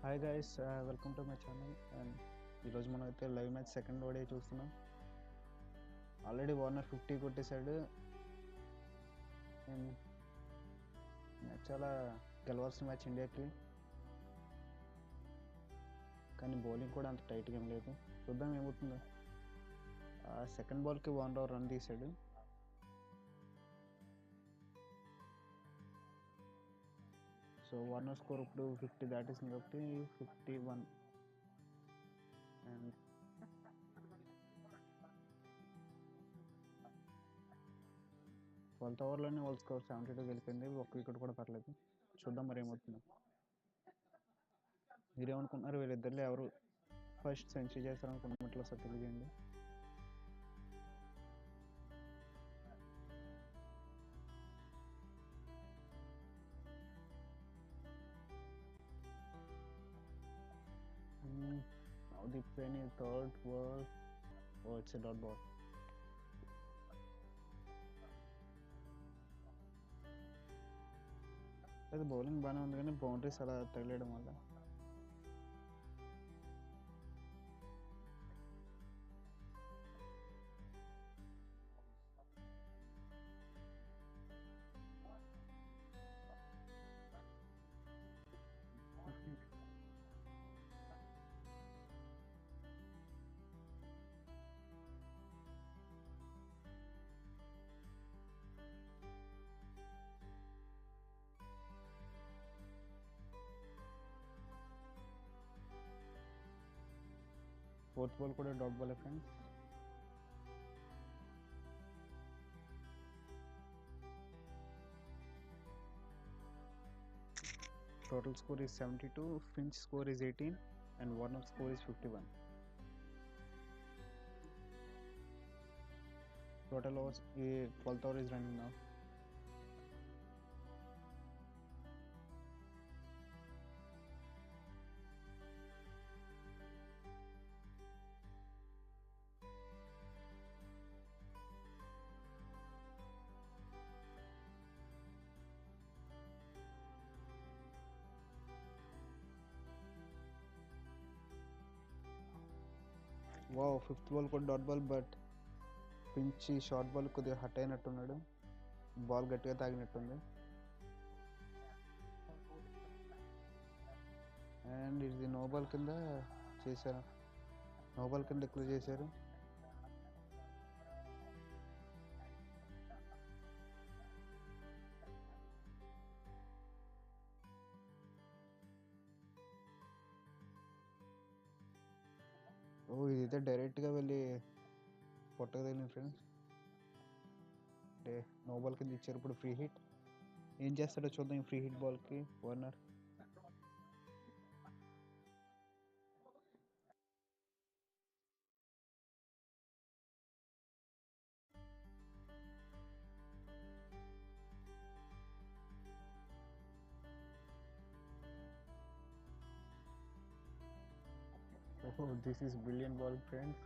Hi guys, welcome to my channel. And ఈరోజు మనం అయితే లైవ్ మ్యాచ్ సెకండ్ ఓడే చూస్తున్నాం. ఆల్రెడీ వార్నర్ 50 కొట్టేశాడు. అండ్ మ్యాచ్ చాలా గెలవాల్సిన మ్యాచ్ ఇండియాకి, కానీ బౌలింగ్ కూడా అంత టైట్గా ఏం లేదు. చూద్దాం ఏమవుతుందో. సెకండ్ బాల్కి వార్నర్ రన్ తీశాడు. సో వార్నర్ స్కోర్ ఇప్పుడు 50 దాటేసింది కాబట్టి 51. అండ్ 12th ఓవర్లోనే వాళ్ళ స్కోర్ 72 గెలిపింది. ఒక్క వికెట్ కూడా పర్లేదు. చూద్దాం మరి ఏమవుతుందో. మీరేమనుకుంటున్నారు? వీళ్ళిద్దరిలో ఎవరు ఫస్ట్ సెంచరీ చేస్తారనుకున్నట్లో సార్ తెలియజేయండి. Navdeep Saini third ball. Oh, it's a dot ball. అది బౌలింగ్ బాగానే ఉంది, కానీ బౌండరీస్ అలా తగిలేయడం వల్ల ఫోర్త్ బాల్ కూడా dot ball friends. Total score is 72, Finch score is 18 and Warner score is 51. Total overs, 12th over is running now. Wow, fifth ball కూడా dot ball, but pinch short ball కొద్దిగా hot అయినట్టున్నాడు. Ball గట్టిగా తాగినట్టుంది. And ఇది no ball కింద చేశారు, no ball కింద declare చేశారు. ఓ, ఇదైతే డైరెక్ట్గా వెళ్ళి పొట్టగా తగిలింది ఫ్రెండ్స్. అంటే నో బాల్ కింద ఇచ్చారు. ఇప్పుడు ఫ్రీ హిట్ ఏం చేస్తాడో చూద్దాం. ఈ ఫ్రీ హిట్ బాల్కి వార్నర్ ఓహో, this is brilliant ball friends.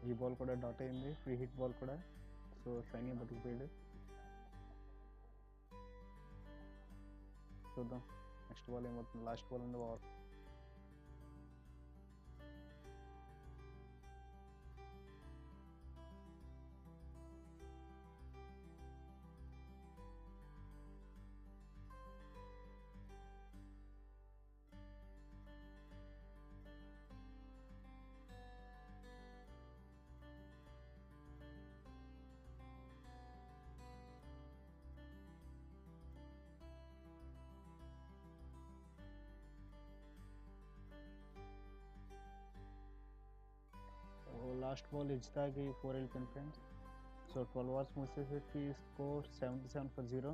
ఈ బాల్ కూడా డాట్ అయింది, ఫ్రీ హిట్ బాల్ కూడా. సో సైని బతికిపోయాడు. చూద్దాం నెక్స్ట్ బాల్ ఏమవుతుంది. లాస్ట్ బాల్ ఉంది ఓవర్. లాస్ట్ బాల్ ఇజ్తాకి 4 వెళ్ళిపోయింది ఫ్రెండ్స్. సో 12 ఓవర్స్ మూసేసరికి score 77 for 0.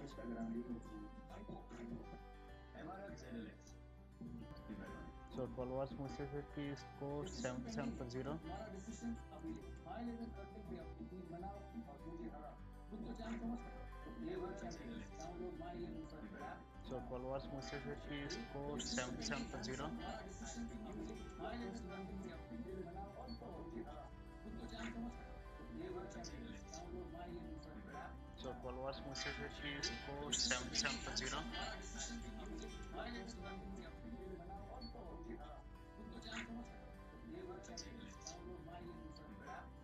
Instagram. So 12 hours Mississippi scored 77 for 0. So 12 hours Mississippi scored 77 for 0. So 12 hours Mississippi scored 77 for 0.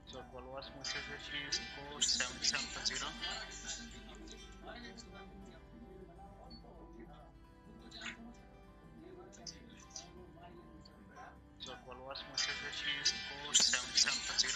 So 12 hours Mississippi scored 77 for 0. So 12 hours Mississippi scored 77 for 0. So 12 hours Mississippi scored 77 for 0.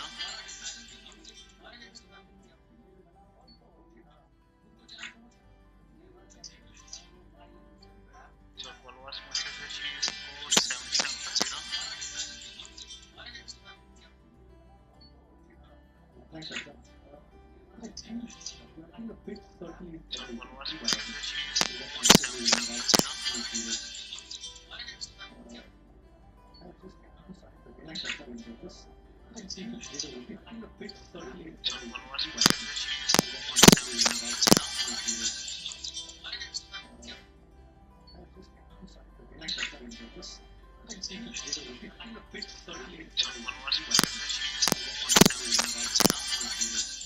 I think the pitch certainly is So 12 hours I Mississippi scored 77 for 0. think the pitch certainly is So 12 hours Mississippi scored 77 for 0. I think the pitch certainly is So 12 hours Mississippi scored 77 for 0.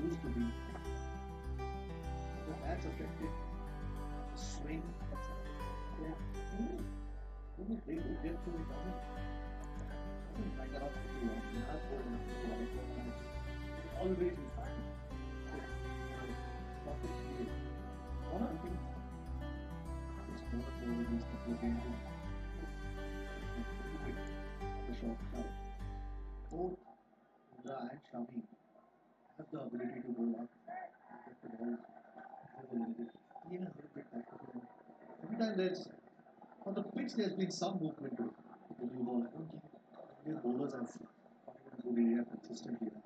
used to be. The match affected the swing. They would get to it. Like that up to you. Not old enough to do it. Always in fact. One of the things is more over these couple of games. The short side. Both Bumrah and Shami have the ability to go up and get the ball over a little bit. Even a little bit back. Every time there's on the pitch there's been some movement to the new ball. I don't think Indian bowlers have found a good area consistently enough.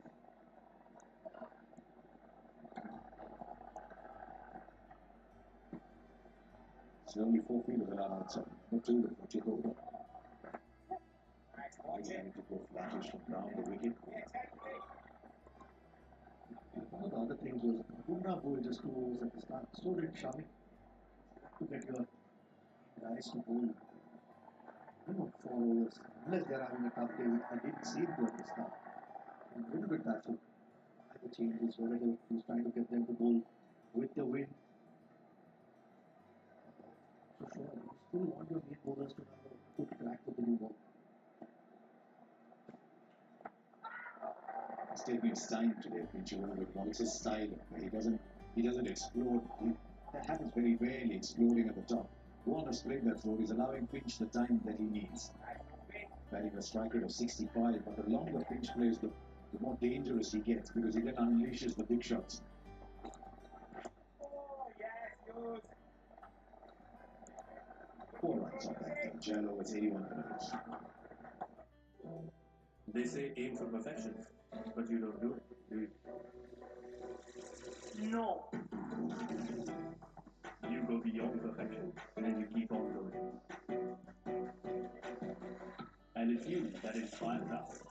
It's only 4 feet of an outside, not two that put it over. Why do you need to go flattish from down the wicket? One of the other things was Bumrah bowled just 2 overs at the start. So did Shami. To get your guys to bowl, 4 overs. Unless they're having a tough day, which I didn't see them at the start. A little bit baffled by the changes, whether he was trying to get them to bowl with the wind. So sure, you still want your main bowlers to have a good crack with the new ball. He's taking his time today, Finch, a little bit more. It's his style. He doesn't explode. That happens very rarely, exploding at the top. Go on a spring that's road. He's allowing Finch the time that he needs. Batting a strike rate of 65, but the longer Finch plays, the more dangerous he gets because he then unleashes the big shots. 4 runs on that. Jello is 81 minutes. They say aim for perfection, but you don't do it, do you? No! You go beyond perfection, and you keep on going. And it's you that inspires us.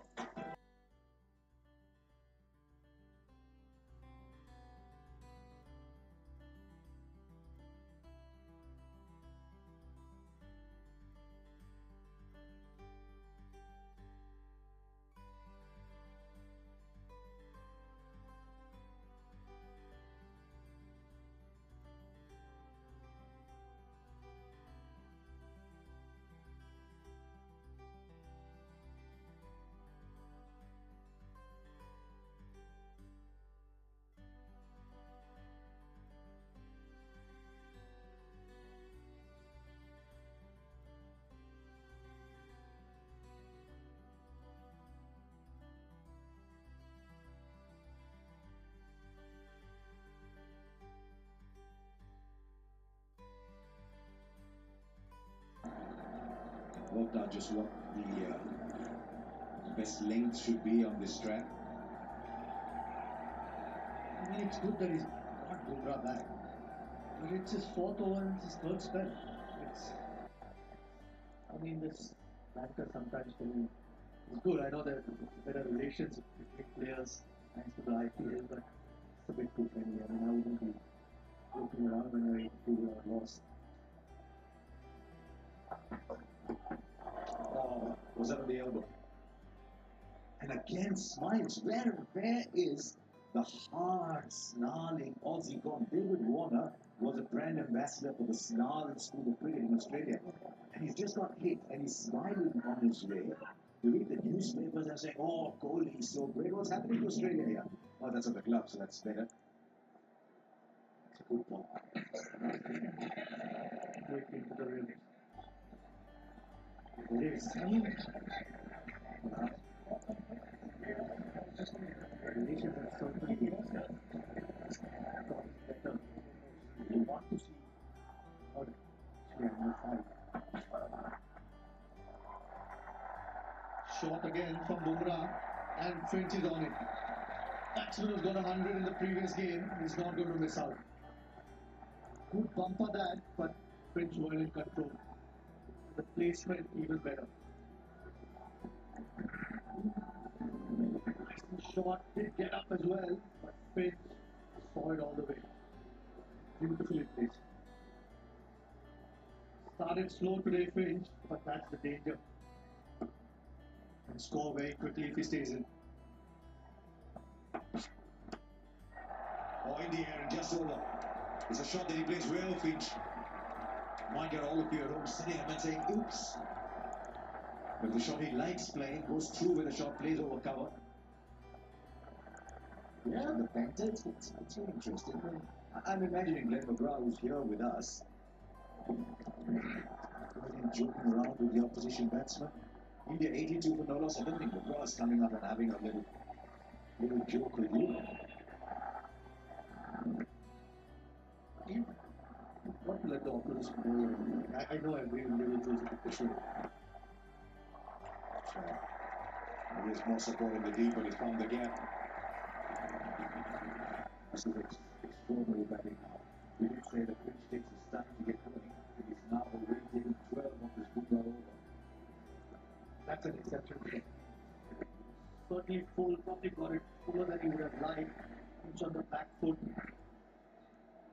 worked out just what the best length should be on this track. I mean, it's good that he's got Bumrah back. But it's his fourth over and it's his third spell. This banker sometimes is good. I know there's better relations between players thanks to the IPL, but it's a bit too friendly. I wouldn't be looking around when I do a loss. Oh, was that on the elbow? And again, smiles. Where is the hard, snarling Aussie gone? David Warner was a brand ambassador for the snarl school of cricket in Australia. And he's just got hit and he's smiling on his way. You read the newspapers and say, oh, Kohli is so great. What's happening to Australia here? Oh, that's on the glove, so that's better. It's a good ball. Great into the rim. It is. Relations are certainly better. You want to see how she on the side. Shot again from Bumrah and Finch is on it. Maxwell has got 100 in the previous game. He's not going to miss out. Good bumper that, but Finch well in control. The placement even better. Nice shot, did get up as well, but Finch saw it all the way. Beautifully placed. Started slow today, Finch, but that's the danger. And score very quickly if he stays in. Oh, in the air and just over. It's a shot that he plays well, Finch. Might get all of you at home sitting up and saying, oops. But the shot he likes playing goes through with a shot, plays over cover. Yeah, the banter, it's very interesting. I'm imagining Glenn McGrath, who's here with us, joking around with the opposition batsman. India 82 for no loss. I don't think McGrath's coming up and having a little joke with you. What let the opposition go? I know every individual is a show. There's more support in the deep, but he's found the gap. This is extraordinary batting now. We did say that Finch takes his time to get going. It is now already taking 12 of his Bumrah over. That's an exception. Certainly full, probably got it fuller than he would have liked. Finch on the back foot.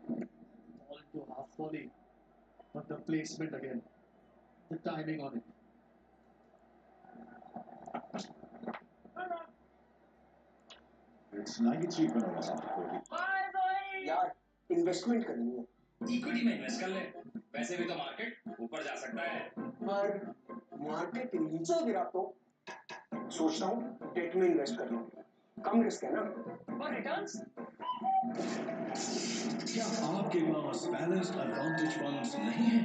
Ball into half volley. But the placement again. The timing on it. It's 93 for no loss after Kohli. यार investment करनी है equity में invest कर ले वैसे भी तो market ऊपर जा सकता है पर मार्केट नीचे गिरा तो सोच रहा हूँ डेट में इन्वेस्ट कर लूँ कम रिस्क है ना और रिटर्न्स क्या आपके पास बैलेंस्ड एडवांटेज फंड्स नहीं है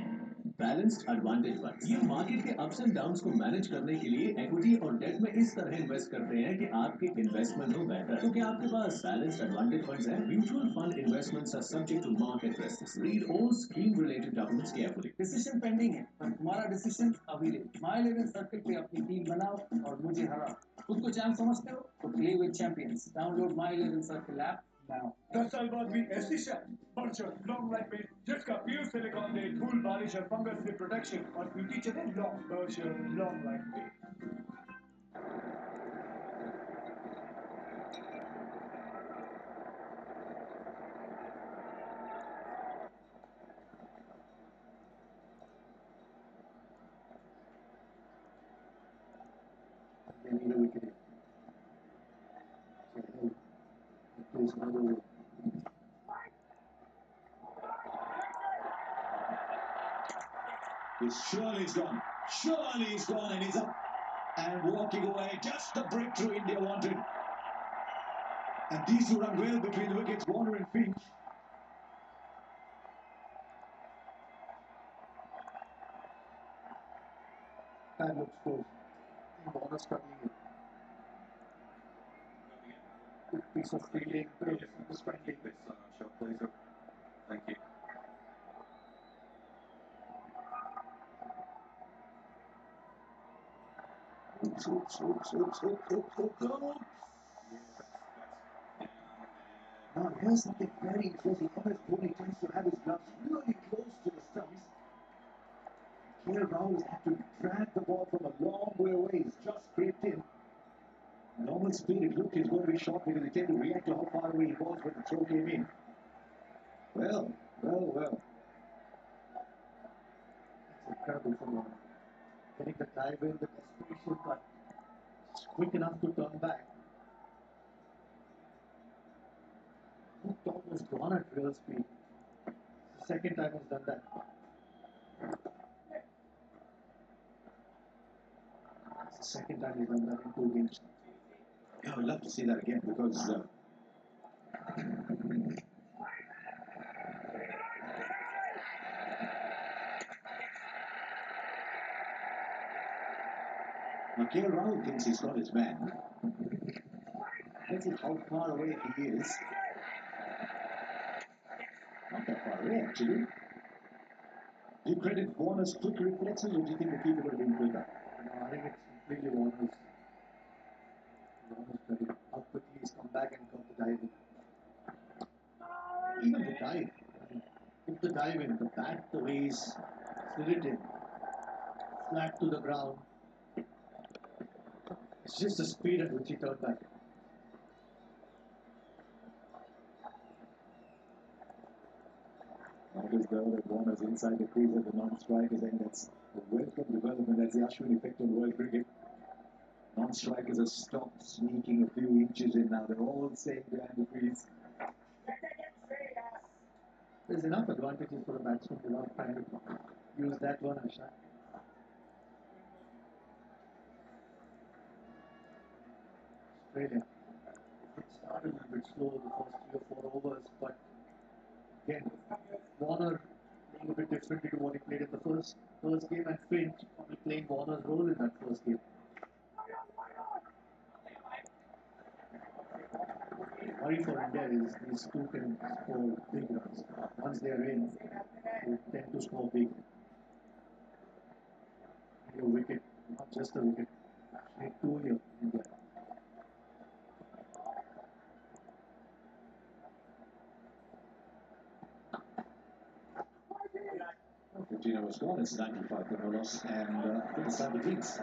बैलेंस्ड एडवांटेज फंड्स ये मार्केट के अप्स एंड डाउन्स को मैनेज करने के लिए इक्विटी और डेट में इस तरह इन्वेस्ट करते हैं कि आपकी इन्वेस्टमेंट हो बेहतर तो क्या आपके पास बैलेंस्ड एडवांटेज फंड्स हैं mutual fund investments are subject to market risks read all scheme related documents carefully decision pending है पर तुम्हारा डिसीजन अभी ले माय 11 सर्कल पे अपनी टीम बनाओ और मुझे हराओ खुद को चैंप समझते हो तो play with champions download my 11 circle app now 10 साल बाद भी ऐसी शायद बर्चर लॉन्ग लाइफ में जिसका प्योर सिलिकॉन दे धूल बारिश और फंगस से प्रोटेक्शन और ब्यूटी चले लॉन्ग बर्चर लॉन्ग लाइफ में They need a wicket. There's another way. Surely he's gone. Surely he's gone and he's up and walking away. Just the breakthrough India wanted. And these two run well between the wickets, Warner and Finch. That looks close. Warner struggling here. Good piece of fielding. Good defending. Thank you. Oops, oops, oops, oops, oops, oops, oops, oops. Now here's something very interesting. Always Kohli tends to have his gloves really close to the stumps. Here Rahul has had to drag the ball from a long way away. He's just scraped in. Normal speed, it looked he's going to be short because he tend to react to how far away he was when the throw came in. Well, well, well. It's incredible from Warner. Getting the dive in, the desperation, but it's quick enough to turn back. Looked almost gone at real speed. It's the second time he's done that. It's the second time he's done that in 2 games. Yeah, I would love to see that again because now here Rahul thinks he's got his man. Let's see how far away he is. Not that far away actually. Do you credit Warner's quick reflexes or do you think the keeper would have been quicker? No, I think it's completely Warner's credit. How quickly he's come back and got the dive in. Even the dive. I mean, took the dive in, the bat, the way he's slid it in. Flat to the ground. It's just the speed at which he turned back. Notice though that Warner's inside the crease at the non-strikers end. That's a welcome development. That's the Ashwin effect on world cricket. Non-strikers have stopped sneaking a few inches in now. They're all staying behind the crease. There's enough advantages for a batsman without trying to use that one, Asha. Australia. It started a little bit slow the first 3 or 4 overs, but again, Warner playing a bit differently to what he played in the first game, and Finch probably playing Warner's role in that first game. The worry for India is these two can score big runs. Once they are in, they tend to score big. A wicket, not just a wicket, actually 2 here in India. Virginia was gone, it's 95 for no loss, and I think it's time to drinks.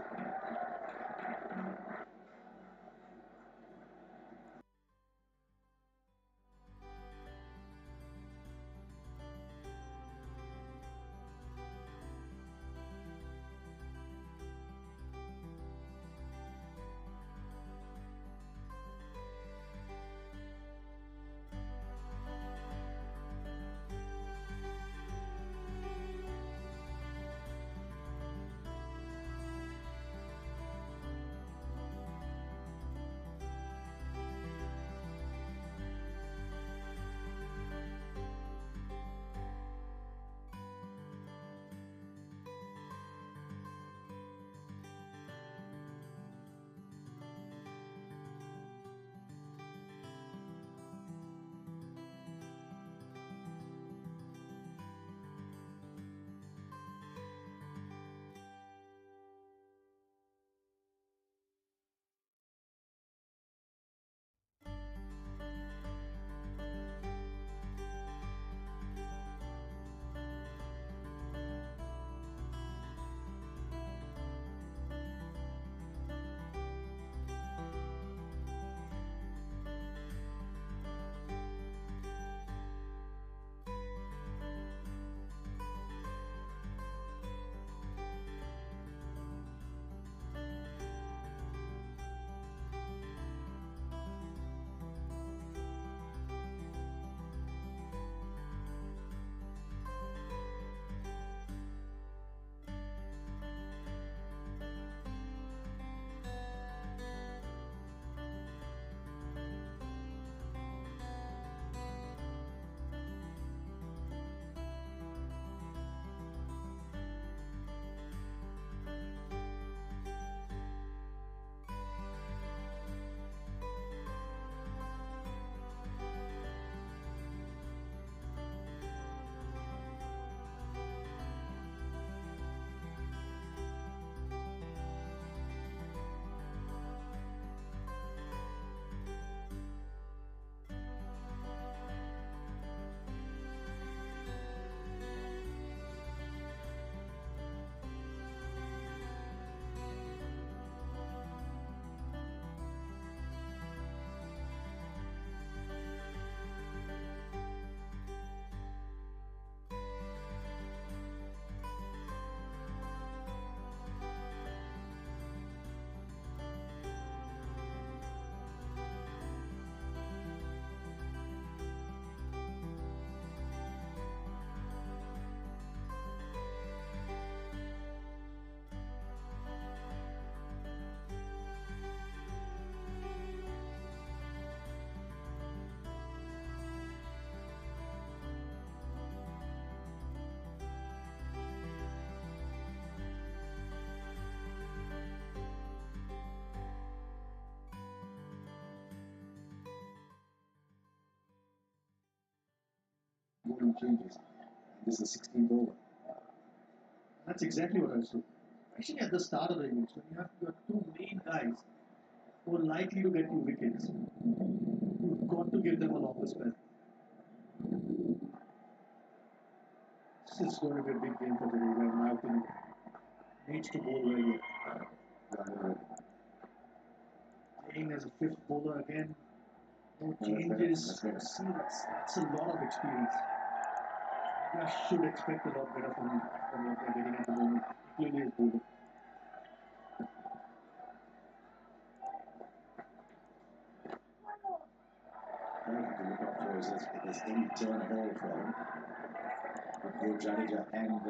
ordering changes. This is 16th over. That's exactly what I said. Actually, at the start of the innings, when you have your two main guys who are likely to get you wickets, you've got to give them a longer spell. This is going to be a big game for Jadeja, in my opinion. Needs to bowl well here. Playing as a fifth bowler again, no changes. See, that's a lot of experience. I should expect a lot better from him than what they're getting at the moment. Clearly, is bowling. To look out for is if there's any turn at all for him. With both Jadeja and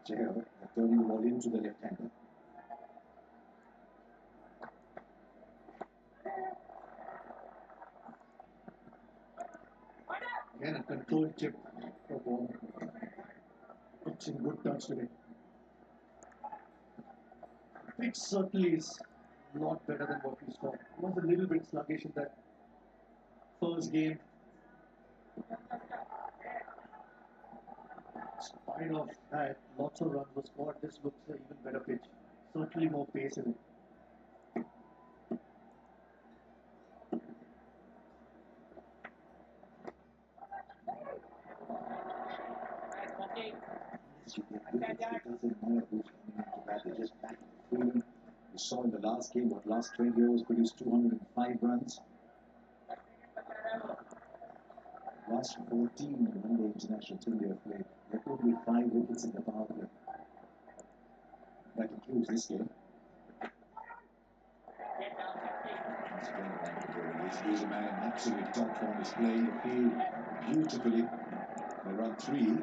Chahal, the turning the ball into the left-hander. Again, a controlled chip for ball. Puts in good touch today. Pitch certainly is a lot better than what we saw. It was a little bit sluggish in that first game. In spite of that, lots of runs were scored. This looks an even better pitch. Certainly more pace in it. We saw in the last game, last 20 overs produced 205 runs. Last 14 one-day international team they have played. There are only 5 wickets in the power play. That includes this game. He's a man in absolute top form. He's playing the field beautifully. They run 3.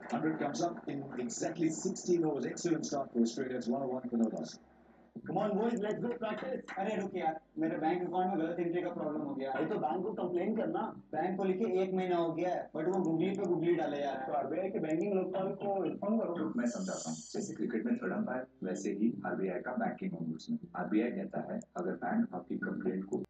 100 comes up in exactly 16 overs. Excellent start for Australia. It's 101 for no loss. Come on boys, let's go practice. अरे रुक यार, मेरे bank account में गलत entry का problem हो गया। अरे तो बैंक को कंप्लेन करना। बैंक को लिखे 1 महीना हो गया है, बट वो गूगली पे गूगली डाले यार। तो आरबीआई के बैंकिंग लोकपाल को इन्फॉर्म करो। मैं समझाता हूँ। जैसे क्रिकेट में थर्ड अंपायर, वैसे ही आरबीआई का बैंकिंग ओम्बुड्समैन। आरबीआई कहता है अगर बैंक आपकी कंप्लेंट को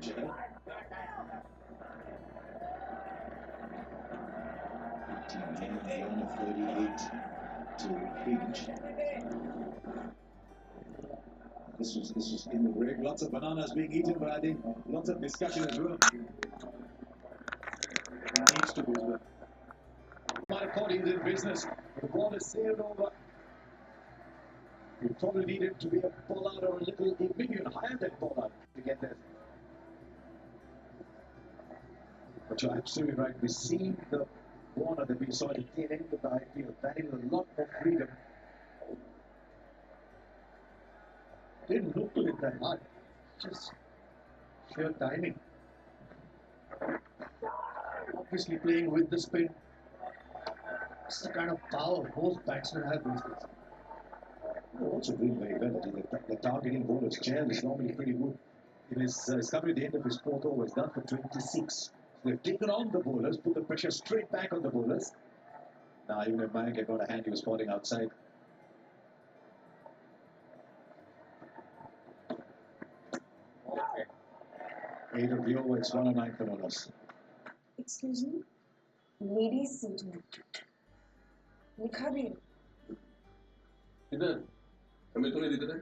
Chahal. 38 to Finch. This was in the break. Lots of bananas being eaten, but I think lots of discussion as well. Needs to be as well. My colleagues in business, the ball is sailed over. You probably needed to be a ball-out or a little, maybe even higher than ball-out to get there. But you're absolutely right. We've seen the Warner that we saw at the tail end of the IPL, batting with a lot more freedom. Didn't look to it that hard. Just sheer timing. Obviously playing with the spin. It's the kind of power most batsmen have these days. They're also doing very well. The targeting bowlers, Chahal is normally pretty good. He's coming at the end of his 4th over. He's done for 26. They've taken on the bowlers, put the pressure straight back on the bowlers. Now, even if Mayank had got a hand, he was spotting outside. Eight of the over, it's 109 for no loss. Excuse me? Ladies seating. लिखा भी है। इधर हमें तो नहीं दिख रहा।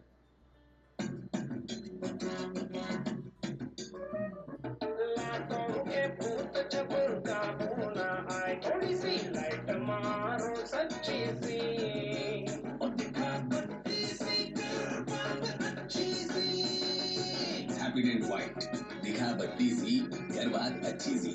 Happy and white दिखा बत्ती सी घर बात अच्छी सी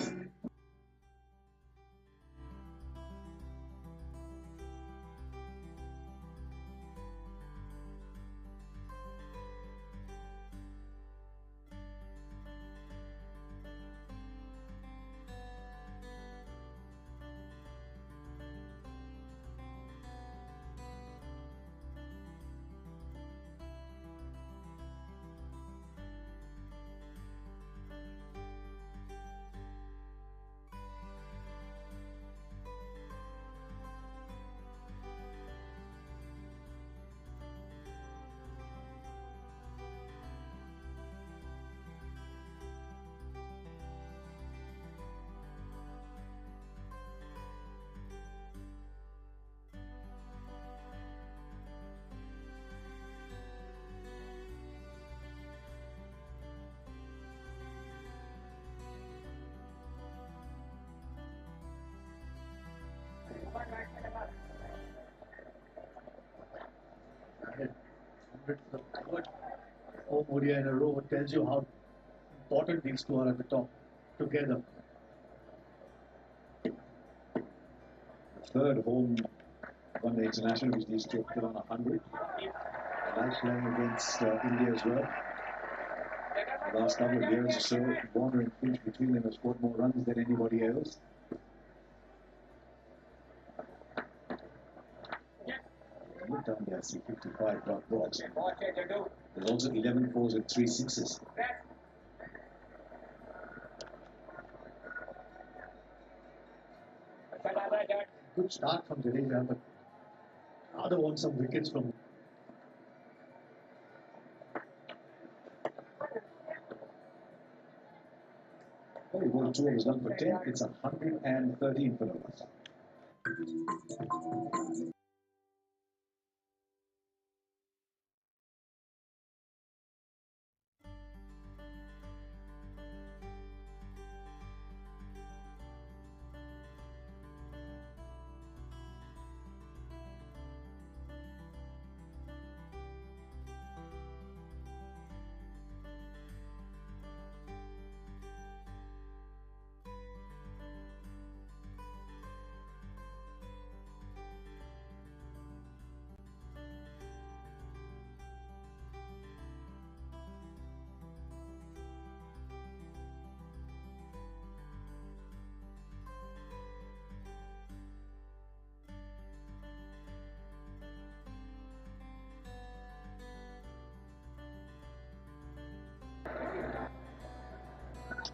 Third home ODI in a row tells you how important these two are at the top together. Third home one day international, which these two have put on 100. They like playing against India as well. The last couple of years or so, Warner and Finch between them have scored more runs than anybody else. Look down there, see 55 dot balls. There's also 11 fours and 3 sixes. Good start from Jadeja, but rather want some wickets from. He bowled 2 overs, 1 for 10. It's 113 for overs.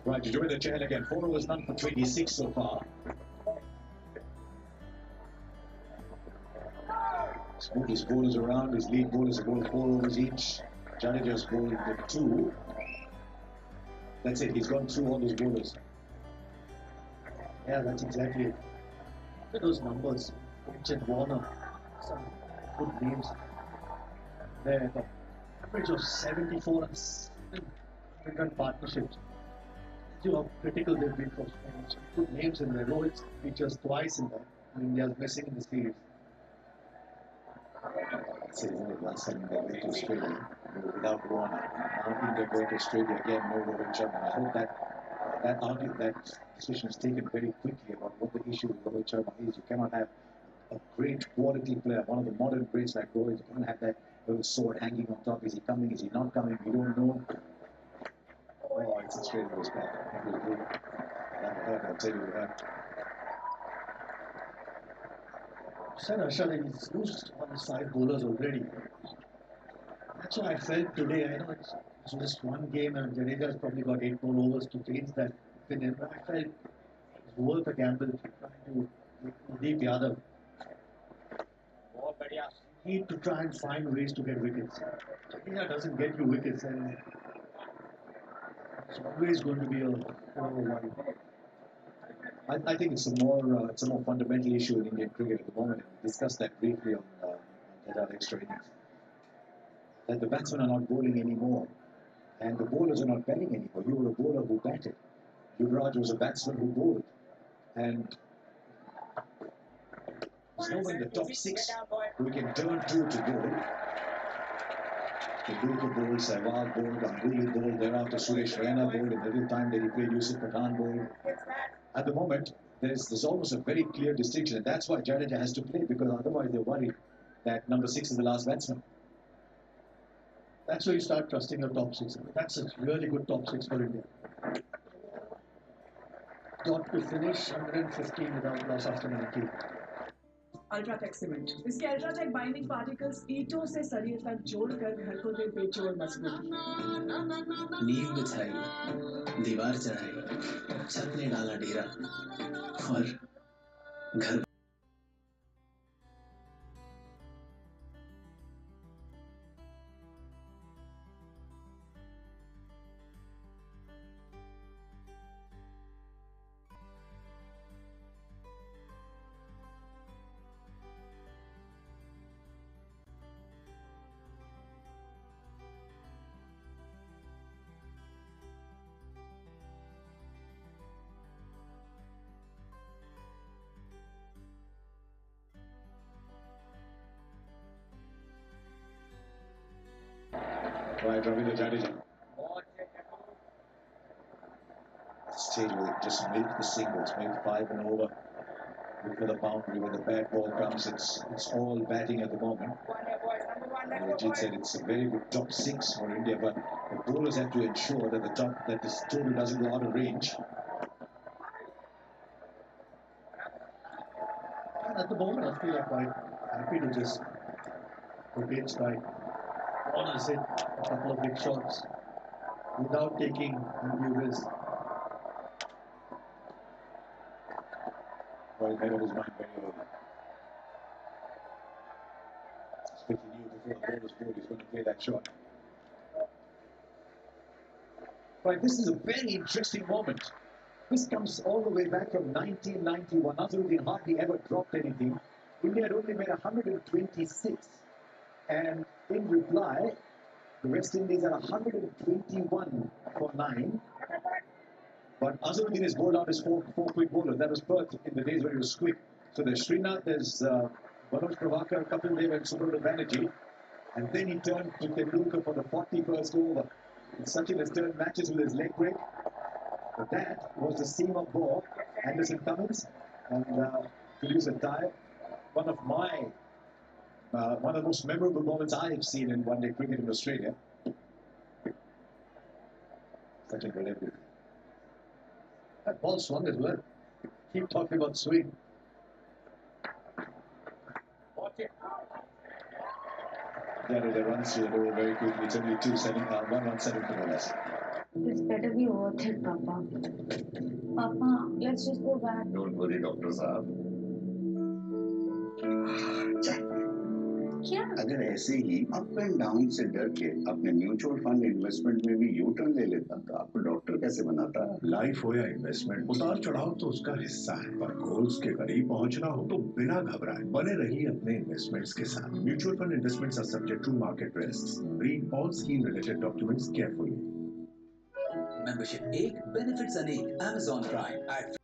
Right, to join the Chahal again. 4 overs, none for 26 so far. Smooth his bowlers around. His lead bowlers have bowled 4 overs each. Jadeja's bowled the 2. That's it. He's gone through all those bowlers. Yeah, that's exactly it. Look at those numbers. Finch and Warner, some good names. There, the average of 74 and 7 run partnerships. You know how critical they've been for Finch. Good names in there. Rohit features twice in there. And India's missing in the series. That's it, isn't it? Last time they went to Australia without Warner. Now India going to Australia again, no Rohit Sharma. I hope that decision is taken very quickly about what the issue with Rohit Sharma is. You cannot have a great quality player, one of the modern greats like Rohit. You can't have that little sword hanging on top. Is he coming? Is he not coming? We don't know. Oh, it's a straight away back. That will do. That hurt, I'll tell you that. Said Harsha that he's used on his 5 bowlers already. That's what I felt today. I know it's just one game and Jadeja's probably got 8 more overs to change that opinion. But I felt it's worth a gamble trying to make Navdeep Yadav. Need to try and find ways to get wickets. Jadeja doesn't get you wickets and it's always going to be a worry. I think it's a more fundamental issue in Indian cricket at the moment. We discussed that briefly on that extra innings. That the batsmen are not bowling anymore, and the bowlers are not batting anymore. You were a bowler who batted. Yuvraj was a batsman who bowled, and there's no one in the top 6 who we can turn to bowl. Tendulkar bowled, Sehwag bowled, Ganguly bowled, thereafter Suresh Raina bowled, in a little time they replayed Yusuf Pathan bowled. At the moment, there's almost a very clear distinction, and that's why Jadeja has to play, because otherwise they're worried that number 6 is the last batsman. That's where you start trusting your top 6. That's a really good top 6 for India. Got to finish 115 without loss after 19. UltraTech cement इसके UltraTech binding particles ईंटों से सरिये तक जोड़कर घर को दे बेजोड़ मजबूती नींव बिछाई दीवार चढ़ाई छत ने डाला डेरा और घर by Ravindra Jadeja. Stage where they just make the singles, make 5 and over. Look for the boundary when the bad ball comes. It's all batting at the moment. Ajit said it's a very good top 6 for India, but the bowlers have to ensure that this total doesn't go out of range. And at the moment, I feel quite happy to just rotate strike. Corners hit a couple of big shots without taking undue risk. Well, made up his mind very early. He knew before the ball was bowled he's going to play that shot. Right, this is a very interesting moment. This comes all the way back from 1991. Azharuddin hardly ever dropped anything. India had only made 126. And in reply, the West Indies are 121 for 9. But Azharuddin is bowled out as four quick bowlers. That was Perth in the days when it was quick. So there's Srinath, there's Manoj Prabhakar, Kapil Dev and Subrata Banerjee. And then he turned to Tendulkar for the 41st over. And Sachin has turned matches with his leg break. But that was the seam of ball. Anderson Cummins and producer tie. One of the most memorable moments I've seen in one-day cricket in Australia. Such a good everything. That ball swung as well. Keep talking about swing. Jadeja runs through the ball very quickly. It's only 117 for the less. This better be worth it, Papa. Papa, let's just go back. Don't worry, Dr. Saab. क्या? अगर ऐसे ही up and down से डर के अपने mutual fund investment में भी U turn ले लेता तो आपको डॉक्टर कैसे बनाता? लाइफ हो या इन्वेस्टमेंट, उतार चढ़ाव तो उसका हिस्सा है, पर गोल्स के करीब पहुंचना हो तो बिना घबराए बने रहिए अपने इन्वेस्टमेंट्स के साथ। Mutual fund investments are subject to market risks. Read all scheme related documents carefully. Membership 1, benefits अनेक, Amazon Prime।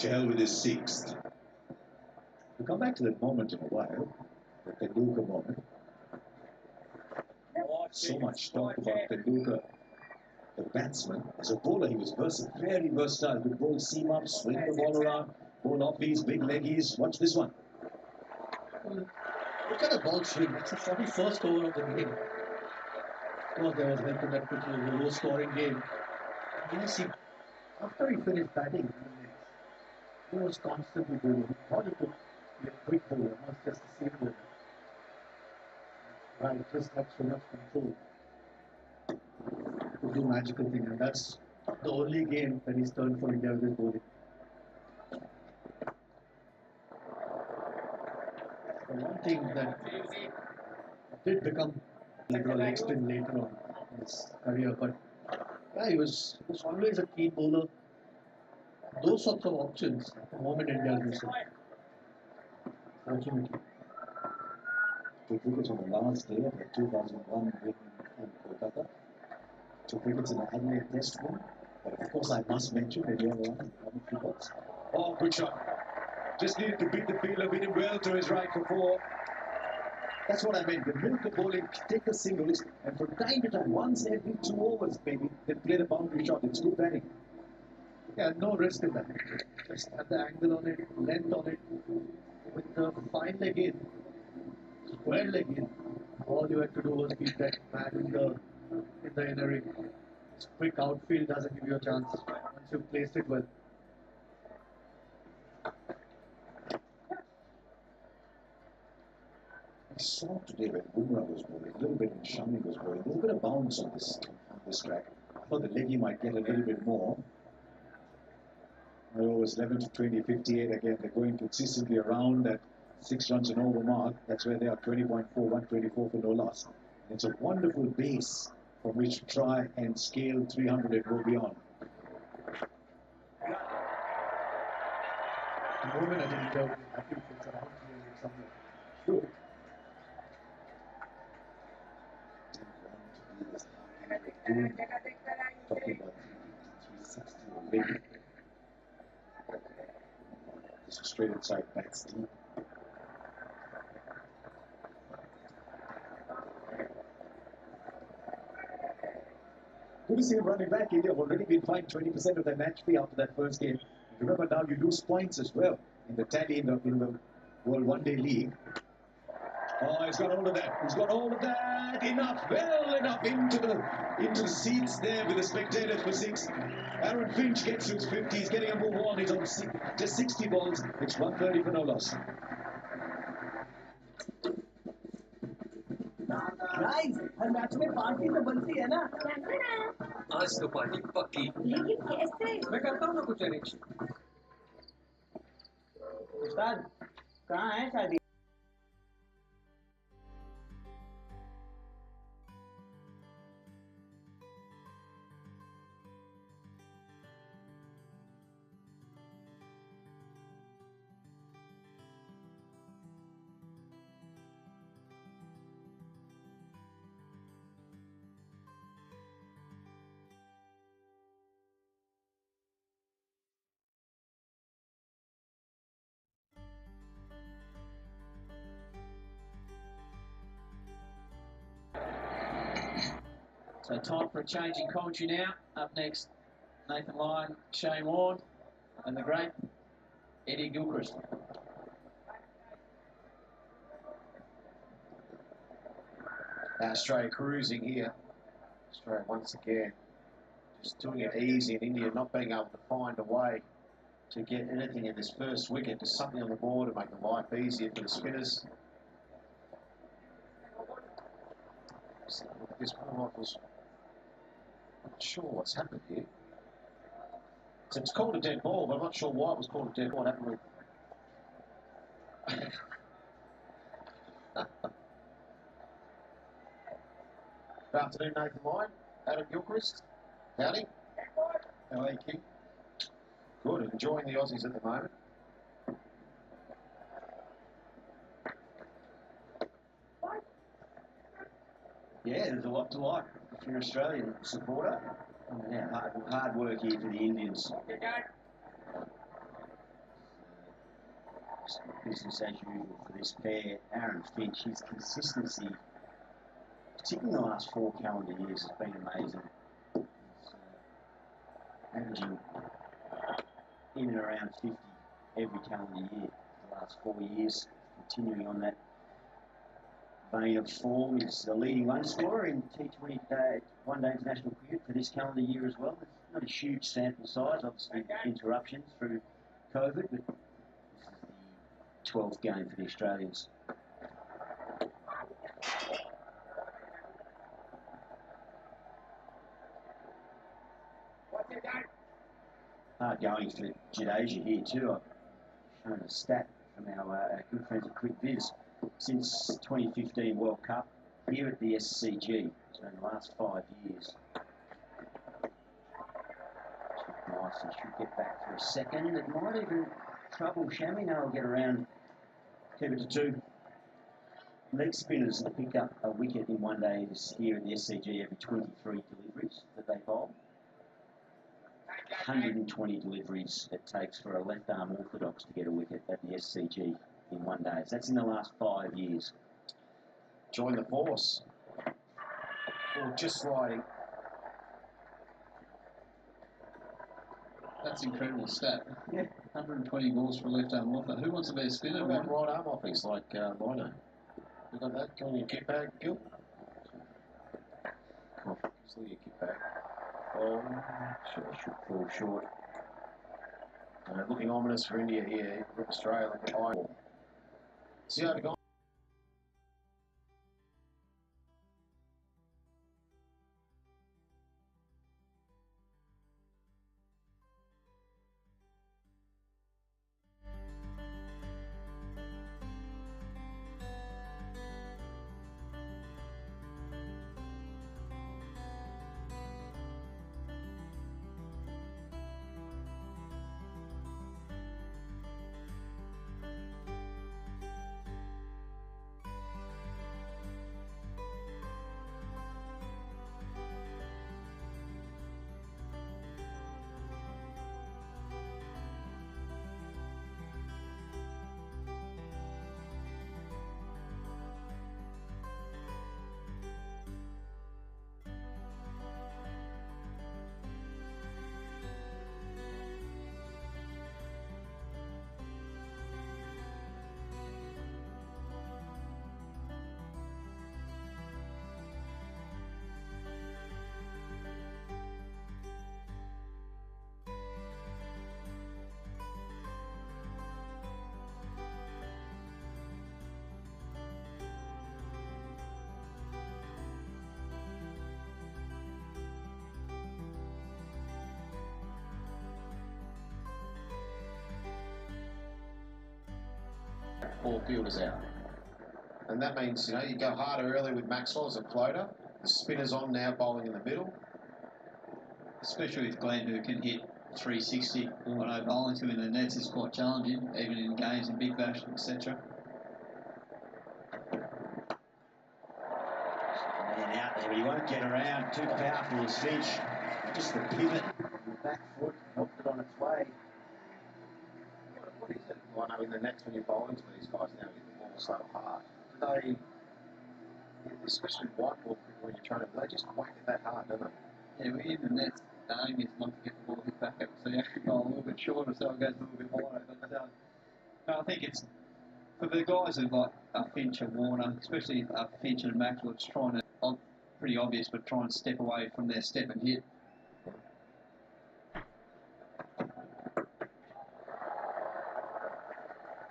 Chahal with his 6th. We'll come back to that moment in a while, the Tendulkar moment. So much talk about Tendulkar, the batsman. As a bowler, he was very versatile. Could bowl seam up, swing the ball around, bowl off-beats, big leggies. Watch this one. Look at the ball swing. It's the 41st over of the game. Of course, there was help in that it was a low-scoring game. Yes, after he finished batting, he was constantly bowling. He thought he could be a quick bowler, not just a seam bowler. Right, just had so much control. He could do magical things, and that's the only game that he's turned for India with his bowling. The one thing that did become liberal leg spin later on in his career, but yeah, he was always a keen bowler. Those sorts of options at the moment India is missing. Fortunately. 2 wickets on the last day of the 2001 win in Kolkata. 2 wickets in the Adelaide Test win. But of course I must mention that the other one, the wickets. Oh, good shot. Just needed to beat the fielder, beat him well to his right for 4. That's what I meant. The milk of bowling, take the singles, and from time to time, once every 2 overs, maybe, then play the boundary shot. It's good batting. Yeah, no risk in that. Just had the angle on it, length on it, with the fine leg in, square leg in. All you had to do was beat that man in the inner ring. This quick outfield doesn't give you a chance once you've placed it well. I saw today when Bumrah was bowling, a little bit when Shami was bowling, a little bit of bounce on this track. I thought the leggy might get a little bit more. It was 11 to 20, 58 again. They're going consistently around that 6 runs and over mark. That's where they are, 20.4, 124 for no loss. It's a wonderful base from which to try and scale 300 and go beyond. The moment I think India will be happy if it's around 300 somewhere. talking about 360 already. This Australian side bats deep. Good to see him running back. India have already been fined 20% of their match fee after that first game. Remember, now you lose points as well in the tally in the World One Day League. Oh, he's got hold of that. He's got hold of that. Enough. Well enough into the seats there with the spectators for 6. Aaron Finch gets to his 50. He's getting a move on. He's on just 60 balls. It's 130 for no loss. Guys, her match में party तो बनती है ना? आज तो party पक्की। लेकिन कैसे? मैं करता हूँ ना कुछ अरेंज। उस्ताद, कहाँ है शादी? So time for a change in commentary now. Up next, Nathan Lyon, Shane Warne, and the great Eddie Gilchrist. Australia cruising here. Australia once again just doing it easy, and India not being able to find a way to get anything in this first wicket. There's something on the board to make the life easier for the spinners. So this Bumrah was not sure what's happened here. So it's called a dead ball, but I'm not sure why it was called a dead ball. What happened with Good afternoon, Nathan Lyon, Adam Gilchrist. Howdy. How are you, King? Good, enjoying the Aussies at the moment. Yeah, there's a lot to like if you're an Australian supporter. Yeah, hard work here for the Indians. Business as usual for this pair. Aaron Finch, his consistency, particularly in the last 4 calendar years, has been amazing. Averaging in and around 50 every calendar year for the last 4 years, continuing on that vein of form. He's the leading run scorer in T20 one-day international cricket for this calendar year as well. It's not a huge sample size, obviously interruptions through COVID, but this is the 12th game for the Australians. Hard going for Jadeja here too. I've shown a stat from our good friends at Quick Viz. Since 2015 World Cup here at the SCG, so in the last 5 years. Nice, he should get back for a second. It might even trouble Shami. Now he'll get around, keep it to 2. Leg spinners that pick up a wicket in one day here at the SCG every 23 deliveries that they bowl. 120 deliveries it takes for a left-arm orthodox to get a wicket at the SCG in one day. So that's in the last 5 years. Join the force. Or just like... That's incredible stat. Yeah. 120 balls for a left-arm orthodox. Who wants to be a spinner? What about right-arm offers like Lino? You got that? Can you kick back, Gil? Come on, still your kick back. Oh, Sure, should fall short. looking ominous for India here. Australia like the eye. See how it goes. 4 fielders out. And that means, you know, you go harder early with Maxwell as a floater. The spinner's on now, bowling in the middle. Especially with Glenn, who can hit 360. I know bowling to him in the nets is quite challenging, even in games in Big Bash, etc. And out there, but he won't get around. Too powerful as Finch. Just the pivot, back foot, helped it on its way. What is it? I know in the nets when you're bowling to these guys now, you hit the ball so hard. Do they, especially white ball cricket when you're trying to, they just whack it that hard, don't they? Yeah, we're in the nets. The aim is not to get the ball hit back up, so you have to go a little bit shorter so it goes a little bit wider. But no, I think it's, for the guys who like Finch and Warner, especially Finch and Maxwell, it's trying to, pretty obvious, but try and step away from their step and hit.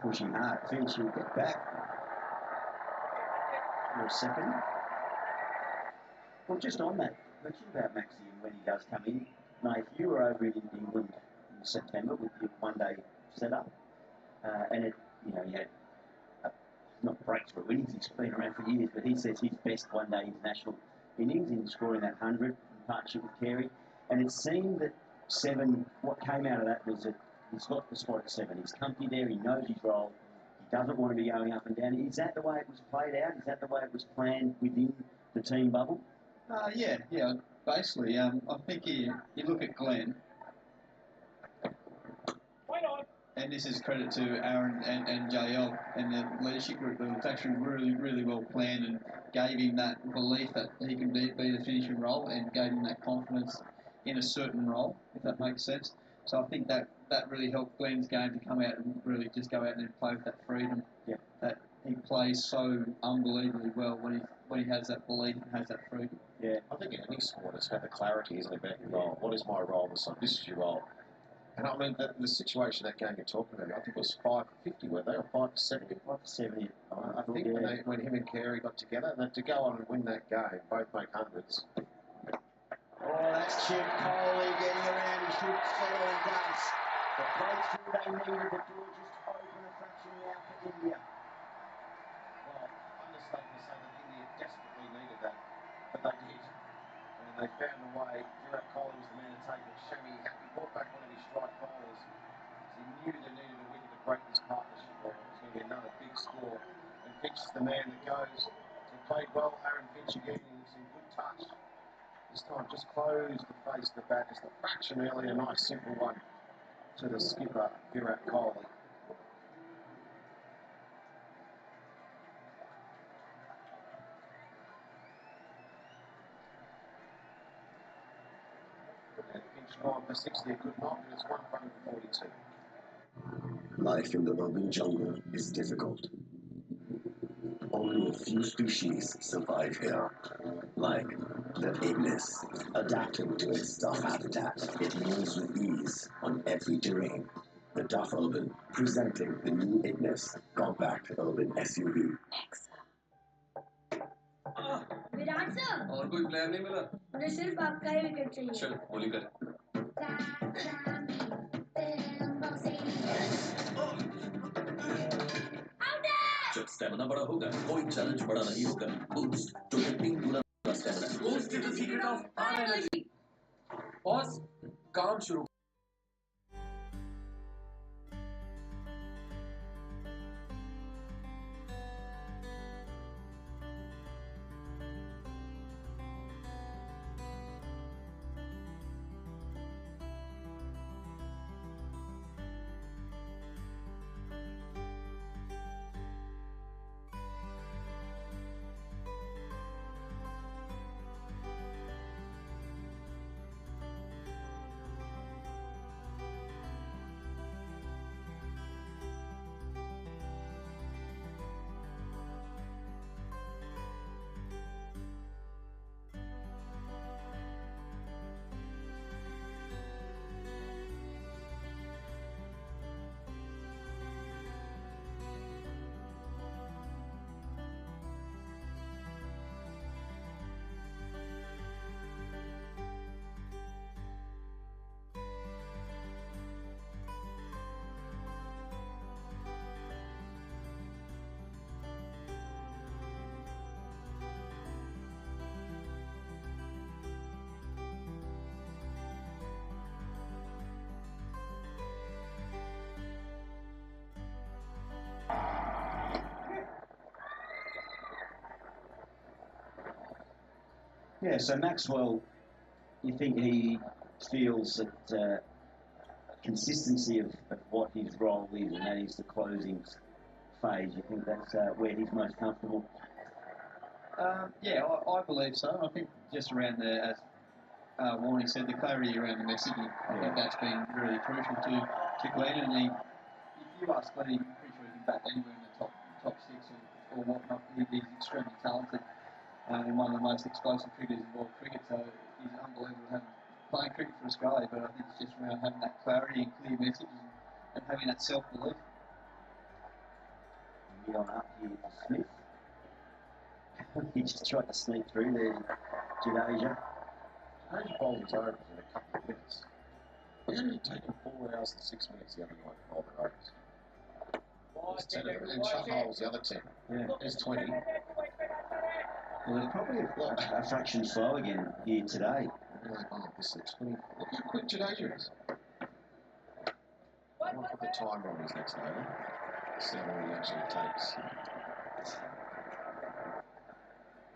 Pushing hard. Finch will get back. For a second. Well, just on that, mention about Maxi and when he does come in. Mate, if you were over in England in September with your one-day setup, and you had not breakthrough innings, he's been around for years, but he says his best one-day international innings in scoring that 100 in partnership with Carey, and it seemed that 7, what came out of that was that he's got the spot at 7. He's comfy there, he knows his role, he doesn't want to be going up and down. Is that the way it was played out? Is that the way it was planned within the team bubble? Yeah. Basically, I think you look at Glenn, and this is credit to Aaron and JL and the leadership group. It was actually really, really well planned and gave him that belief that he can be the finishing role and gave him that confidence in a certain role, if that makes sense. So I think that really helped Glenn's game to come out and really just go out and play with that freedom. Yeah. That he plays so unbelievably well when he has that belief and has that freedom. Yeah. I think in any sport it's about the clarity, isn't it, about your role? What is my role? This is your role. And I mean, the situation, that game you're talking about, I think it was 5-50, were they, or 5-70? 5-70. I think when him and Carey got together, and to go on and win that game, both make hundreds. Oh, that's Chip Kohli getting around. He should settle does. The breakthrough they needed, the door just open a fraction now for India. Well, understatement to say that India desperately needed that, but they did. And they found a way. Virat Kohli was the man to take it. Shami, he brought back one of his strike bowlers. He knew they needed a wicket to break this partnership. It was going to be another big score. And Finch is the man that goes. He played well, Aaron Finch again. He's in good touch. This time, just close the face of the bat, just a fraction earlier, a nice simple one to the skipper, Virat Kohli. And Finch gone for 60, a good knock, and it's 142. Life in the urban jungle is difficult. Only a few species survive here, like the ignis. Adapting to its tough habitat, it moves with ease on every terrain. The Tough Urban, presenting the new Ignis compact urban SUV. Virat sir और कोई player नहीं मिला मुझे सिर्फ आपका ही wicket चाहिए चल बोली कर जब स्टेमिना बड़ा होगा कोई चैलेंज बड़ा नहीं होगा बूस्ट जो कि 3 गुना stamina boost is the secret of high energy boss काम शुरू Yeah, so Maxwell, you think he feels that consistency of what his role is, and that is the closing phase. You think that's where he's most comfortable? Yeah, I believe so. I think just around as Warnie said, the clarity around the messaging, I think that's been really crucial to Glenn. And if you ask Glenn, I'm pretty sure he can bat anywhere in the top six or whatnot. He's extremely talented and one of the most explosive cricketers in world cricket. So he's unbelievable playing cricket for Australia. But I think it's just around having that clarity and clear message and having that self-belief. Get on up here to Smith. He just tried to sneak through there, Jadeja. Jadeja bowled his overs in a couple of minutes. He only taken 4 hours and 6 minutes the other night to bowl their overs. There's 10 of them, and Chahal was the other 10. Yeah. There's 20. Well, they're probably a fraction slow again here today. Oh, this is 20. Look how quick Jadeja is. I want to put the timer on his next over. See how long he actually takes.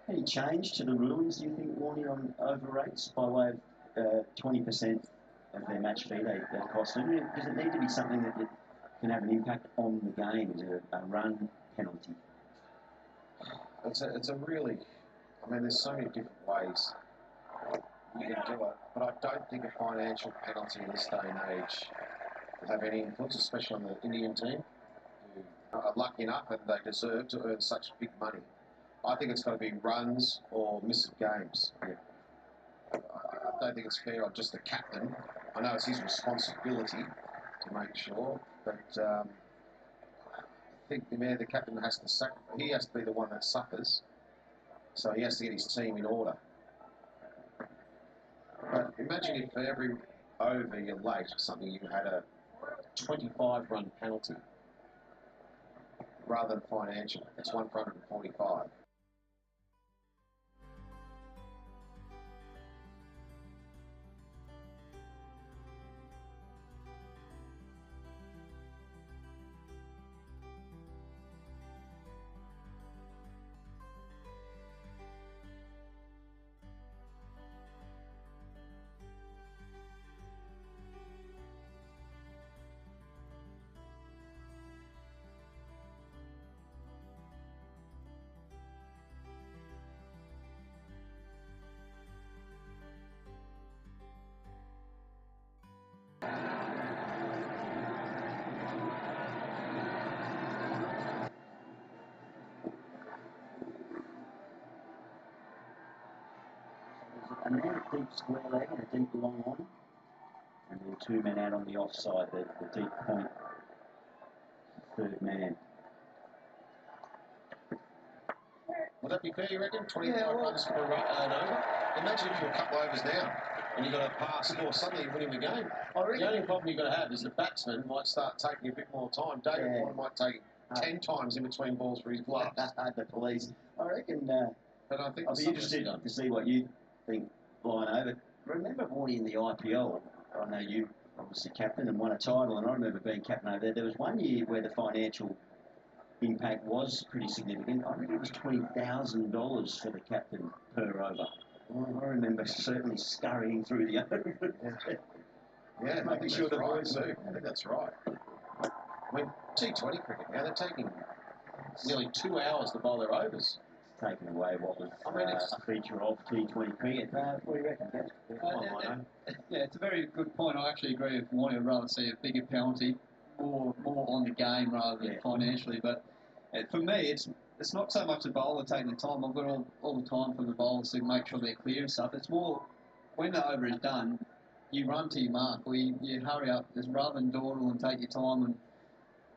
Any change to the rulings, do you think, Warnie, on over rates by way of 20% of their match fee they cost them? Does it need to be something that can have an impact on the game? Is it a run penalty? It's a really, I mean, there's so many different ways you can do it, but I don't think a financial penalty in this day and age will have any influence, especially on the Indian team, who are lucky enough and they deserve to earn such big money. I think it's got to be runs or miss of games. Yeah. I don't think it's fair on just the captain. I know it's his responsibility to make sure, but I think the captain has to sacrifice. He has to be the one that suffers, so he has to get his team in order. But imagine if for every over you're late or something, you had a 25-run penalty rather than financial. It's 1 for 145. A man at deep square leg and a deep long on, and then 2 men out on the offside, the deep point, third man. Would that be fair, you reckon? 25 runs for an over? Imagine if you're a couple overs down and you've got a pass score, suddenly you're winning the game. The only problem you've got to have is the batsman might start taking a bit more time. David Warner might take 10 times in between balls for his gloves. The police. I reckon, but I think I'll be interested to see what you think flying over. Remember, Warnie, in the IPL, I know you obviously captain and won a title, and I remember being captain over there. There was one year where the financial impact was pretty significant. I think it was $20,000 for the captain per over. I remember certainly scurrying through the over. Yeah, making sure the boys too. I think that's right. I mean, T20 cricket now, they're taking nearly 2 hours to bowl their overs. Taking away what was a feature of T20 cricket. What do you reckon, Gaz? Yeah, it's a very good point. I actually agree with Warnie. I'd rather see a bigger penalty, more on the game rather than financially. But for me, it's not so much the bowler taking the time. I've got all the time for the bowlers to make sure they're clear and stuff. It's more when the over is done, you run to your mark, or you hurry up. Rather than dawdle and take your time and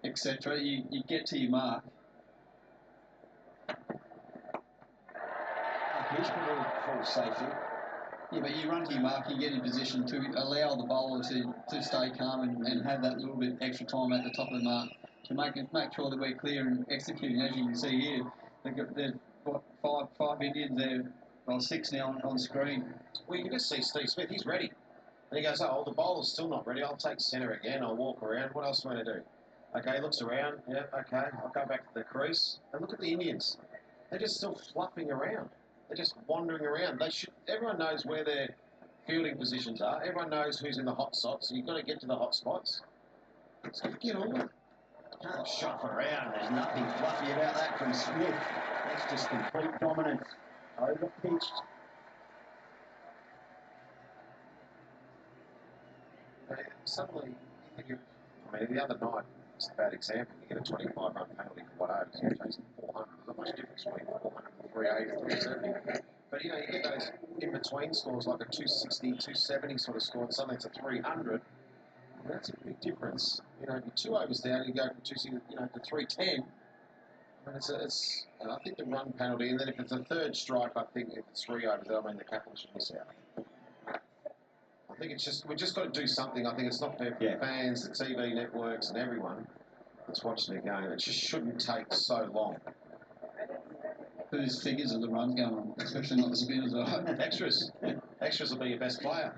etc. You get to your mark. Here's for safety. Yeah, but you run to your mark, you get in position to allow the bowler to stay calm and have that little bit extra time at the top of the mark to make sure that we're clear and executing. As you can see here, there's five Indians there, well, 6 now on screen. Well, you can just see Steve Smith, he's ready. And he goes, oh, the bowler's still not ready. I'll take centre again. I'll walk around. What else am I going to do? Okay, looks around. Yeah, okay. I'll go back to the crease. And look at the Indians. They're just still fluffing around. They're just wandering around. Everyone knows where their fielding positions are. Everyone knows who's in the hot spots. So you've got to get to the hot spots. So get on with it. Oh, shot around. There's nothing fluffy about that from Smith. That's just complete dominance. Over-pitched. Suddenly, you think the other night, it's a bad example. You get a 25-run penalty for 1 over, so you're chasing 400. There's not much difference between 400 and 380, 370. But, you get those in-between scores, like a 260, 270 sort of score, and suddenly it's a 300. That's a big difference. If you're 2 overs down, you go from 260, to 310. I mean, I think the run penalty, and then if it's a third strike, I think if it's 3 overs, the captain should miss out. I think we've just got to do something. I think it's not fair for the fans, the TV networks, and everyone that's watching the game. It just shouldn't take so long. Whose figures are the runs going on, especially not the spinners, right? Extras. Extras will be your best player.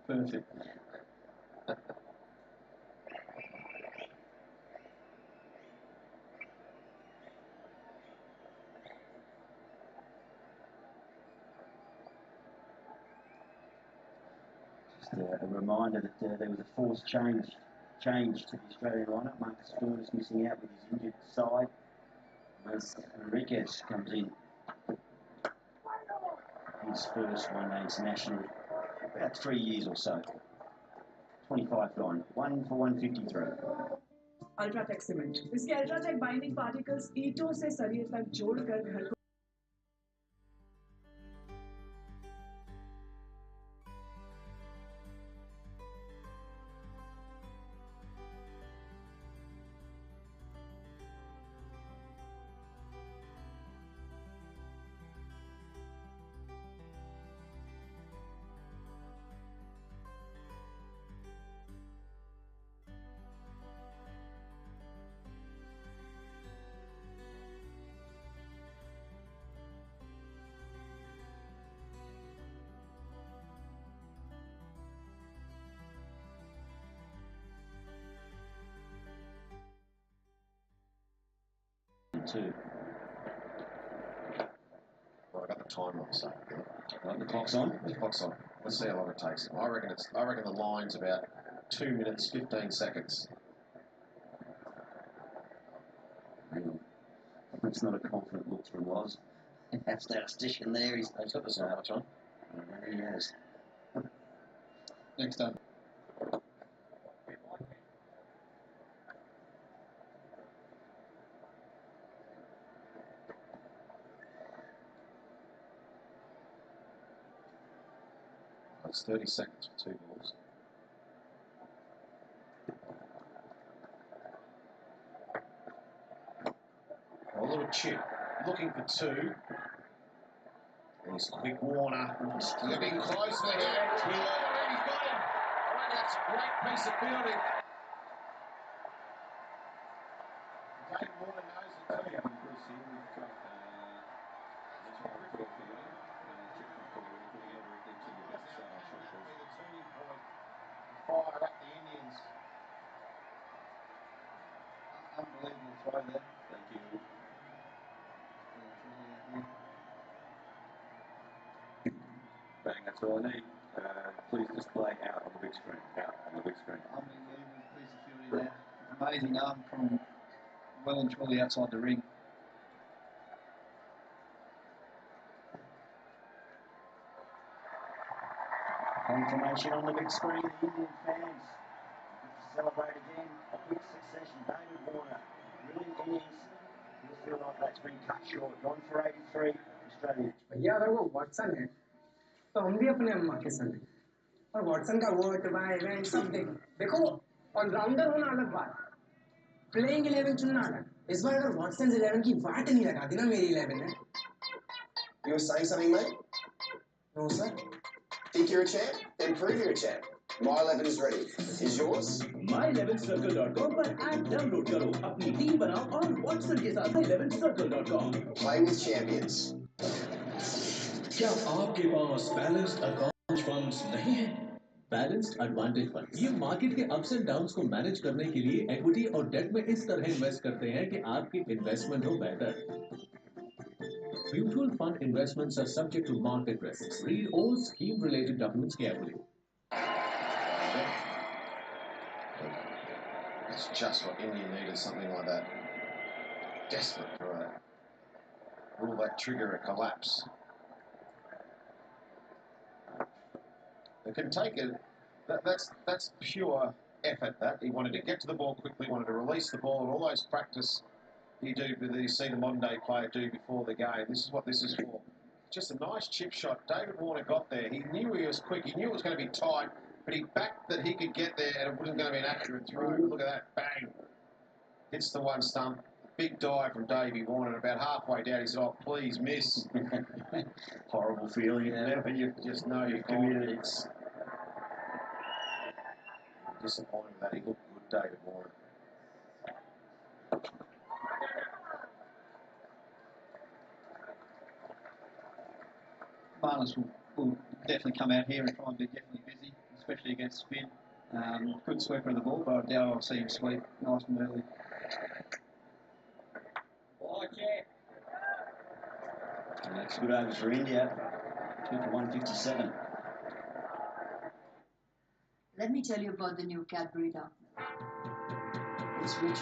Perfect. A reminder that there was a forced change to the Australian lineup. Marcus Stoinis missing out with his injured side. As Enriquez comes in. His first one-day international, about 3 years or so. 25 gone, 1 for 153. UltraTech cement इसके UltraTech binding particles ईंटों से सरिये तक जोड़कर घर को Two. Well, I got the timer on, so the clock's on. The clock's on. Let's see how long it takes. I reckon the line's about 2 minutes 15 seconds. That's not a confident look from Woz. That statistician there, he's got the sandwich on. He has. Next up. It's 30 seconds for 2 balls. A little chip, looking for 2. He's quick Warner, slipping closely here. He's got him. I reckon that's a great piece of fielding. Dave Warner knows it too. Fire up the Indians. Unbelievable throw there. Thank you. Bang, that's all I need. Please display out on the big screen. Out on the big screen. Unbelievable piece of fielding there. Amazing arm from well and truly outside the ring. Confirmation on the big screen, the Indian fans. Celebrate again. A quick succession. David Warner, brilliant innings. You feel like that's been cut short. Gone for 83. Australia. भैया अगर वो Watson है तो हम भी अपने अम्मा के संग हैं और वॉटसन का वर्ड बाय इवेंट सब देखो ऑलराउंडर होना अलग बात प्लेइंग 11 चुनना अलग इस बार अगर वॉटसन 11 की वाट नहीं लगा दी ना मेरी 11 है You were saying something, mate? No sir Think you're a champ? Then prove you're a champ. My 11 is ready. Is yours? My11circle.com पर ऐप डाउनलोड करो, अपनी टीम बनाओ और वॉटसन के साथ My11circle.com. Play with champions. क्या आपके पास बैलेंस्ड अकाउंट फंड्स नहीं है? बैलेंस्ड एडवांटेज फंड ये मार्केट के अप्स एंड डाउन्स को मैनेज करने के लिए इक्विटी और डेट में इस तरह इन्वेस्ट करते हैं कि आपकी इन्वेस्टमेंट हो बेहतर। Mutual fund investments are subject to market risks. Read all scheme-related documents carefully. It's just what India needed, something like that. Desperate for will that trigger a collapse? They can take it. That's pure effort. That he wanted to get to the ball quickly, wanted to release the ball, and all those practice you see the modern day player do before the game. This is what this is for. Just a nice chip shot. David Warner got there. He knew he was quick. He knew it was going to be tight, but he backed that he could get there, and it wasn't going to be an accurate throw. But look at that, bang! Hits the one stump. Big dive from Davey Warner. And about halfway down, he said, "Oh, please miss." Horrible feeling, isn't it? When you just know you've committed. It's disappointing that he looked good, David Warner. Marnus will definitely come out here and try and be definitely busy, especially against spin. Good sweeper of the ball, but I doubt I'll see him sweep nice and early. And that's good overs for India. 2 for 157. Let me tell you about the new Cadbury Dark Milk. It's rich.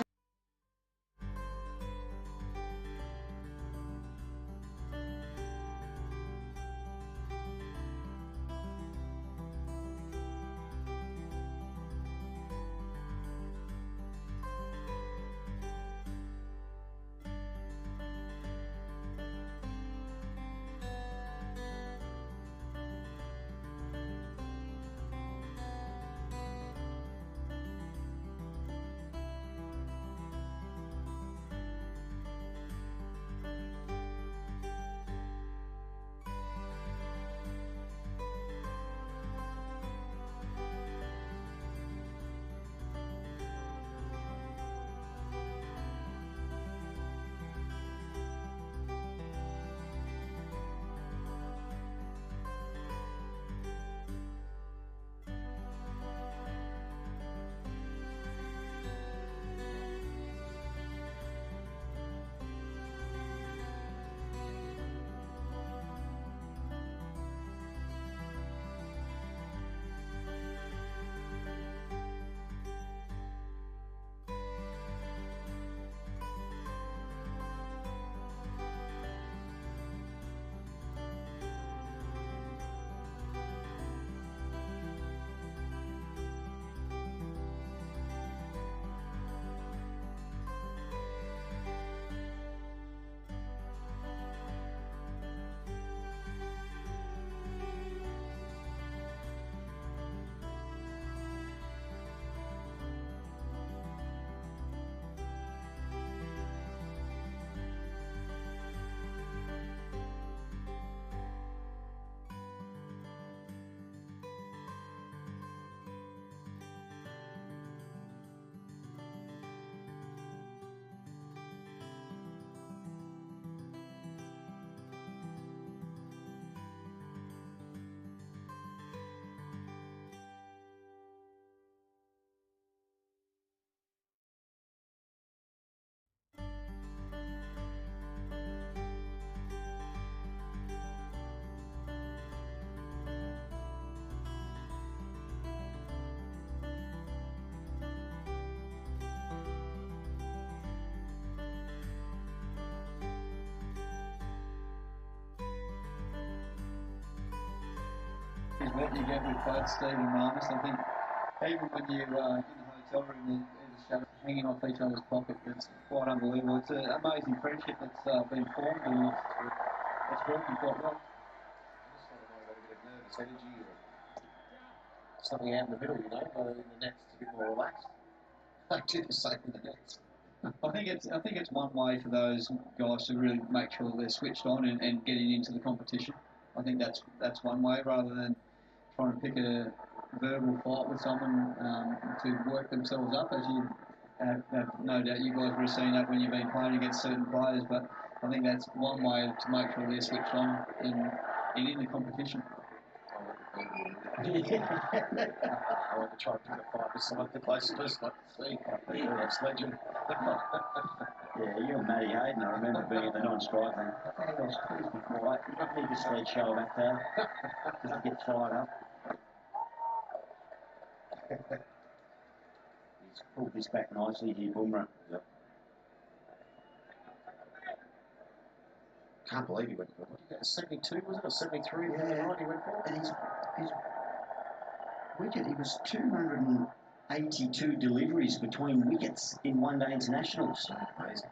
Is what you get with both Steve and Marnus. I think even when you in the hotel room, there's shadow hanging off each other's pocket. It's quite unbelievable. It's an amazing friendship that's been formed, and it's working quite well. Nervous energy or something out in the middle, you know, in the net's a bit more relaxed. I do the same in the nets. I think it's one way for those guys to really make sure they're switched on and getting into the competition. I think that's one way, rather than trying to pick a verbal fight with someone to work themselves up. As you have no doubt, you guys would have seen that when you've been playing against certain players. But I think that's one way to make sure they're switched on in the competition. I want to try and pick a fight beside the closest person I can see. That's legend. Yeah, you and Matty Hayden, I remember being in the non-strike and please be quiet. You don't need to sled show back there. Just get fired up. He's pulled this back nicely here, Bumrah. Yep. Can't believe he went for it. What did he get? 72, was it? Or 73? Yeah, right, he went for it. And his wicket, he was 282 deliveries between wickets in one-day internationals. Amazing.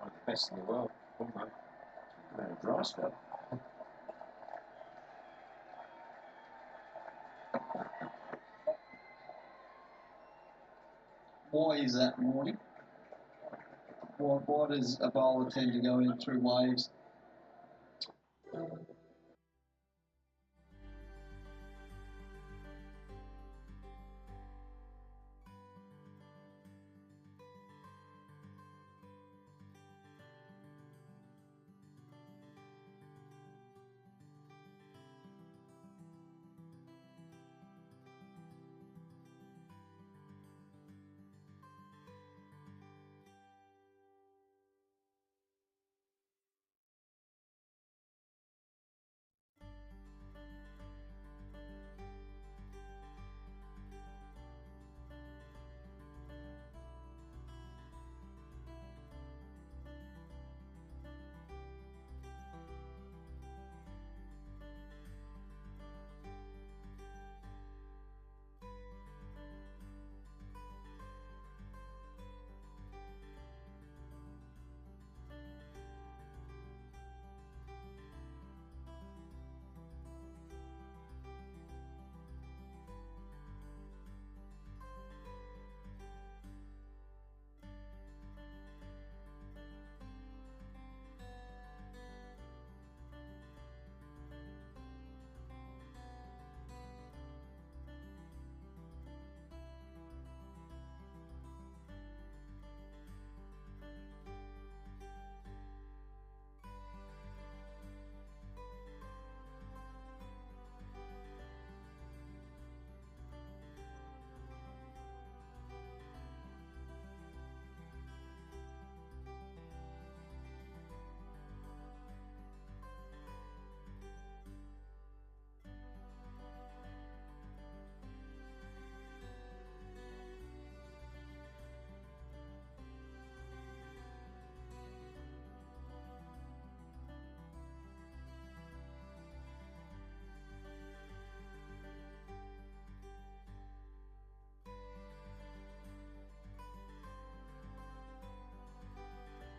One of the best in the world. Bumrah. About a dry spell. Why is that, Morning? Why does a bowler tend to go in through waves?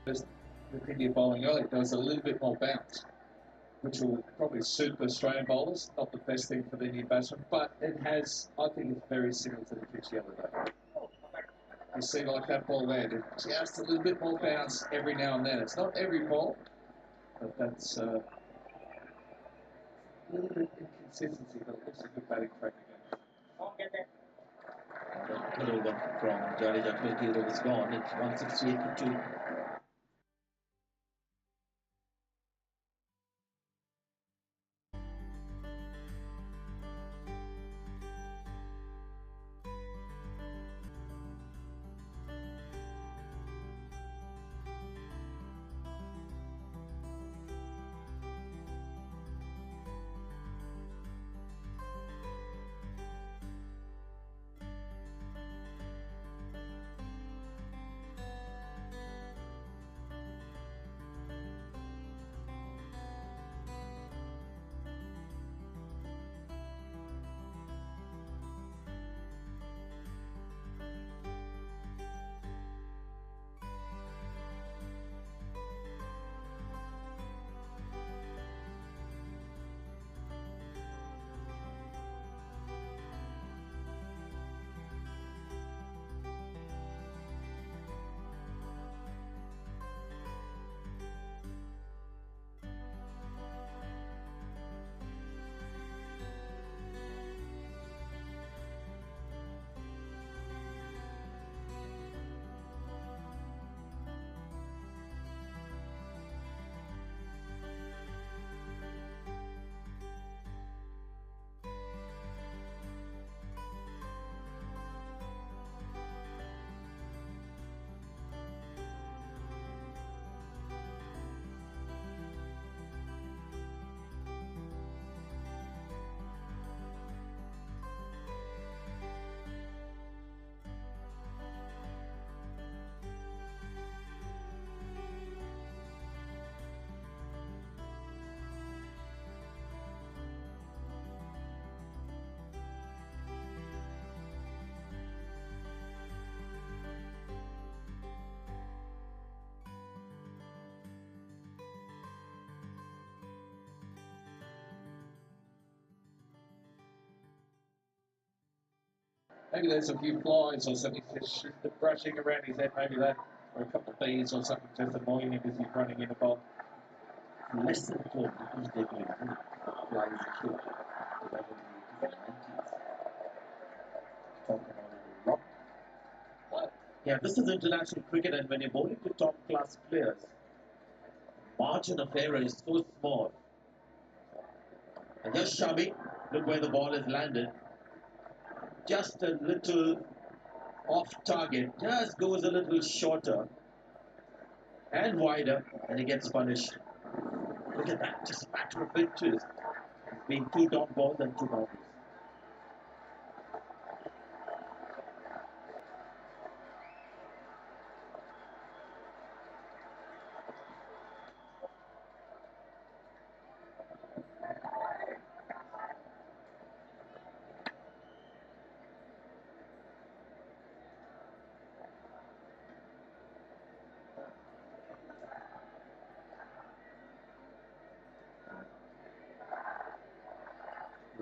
With India bowling early, there was a little bit more bounce, which will probably suit the Australian bowlers. Not the best thing for the Indian batsmen, but it has, I think it's very similar to the pitch the other day. You see like that ball there, there's just a little bit more bounce every now and then. It's not every ball, but that's a little bit inconsistency, but it looks a good batting track again. Cut over from Jadeja, 20 overs gone. It's 168 for 2. maybe there's a few flies or something just brushing around his head, maybe that, or a couple of bees or something just annoying him as he's running in the ball. Less than 12 because they're going to flies are short. Back in the 90s. Talking about it a lot. Yeah, this is international cricket, and when you're bowling to top class players, margin of error is so small. And just Shami, look where the ball has landed. Just a little off target, just goes a little shorter and wider, and he gets punished. Look at that, just a matter of inches. Being 2 dot balls and 2 boundaries.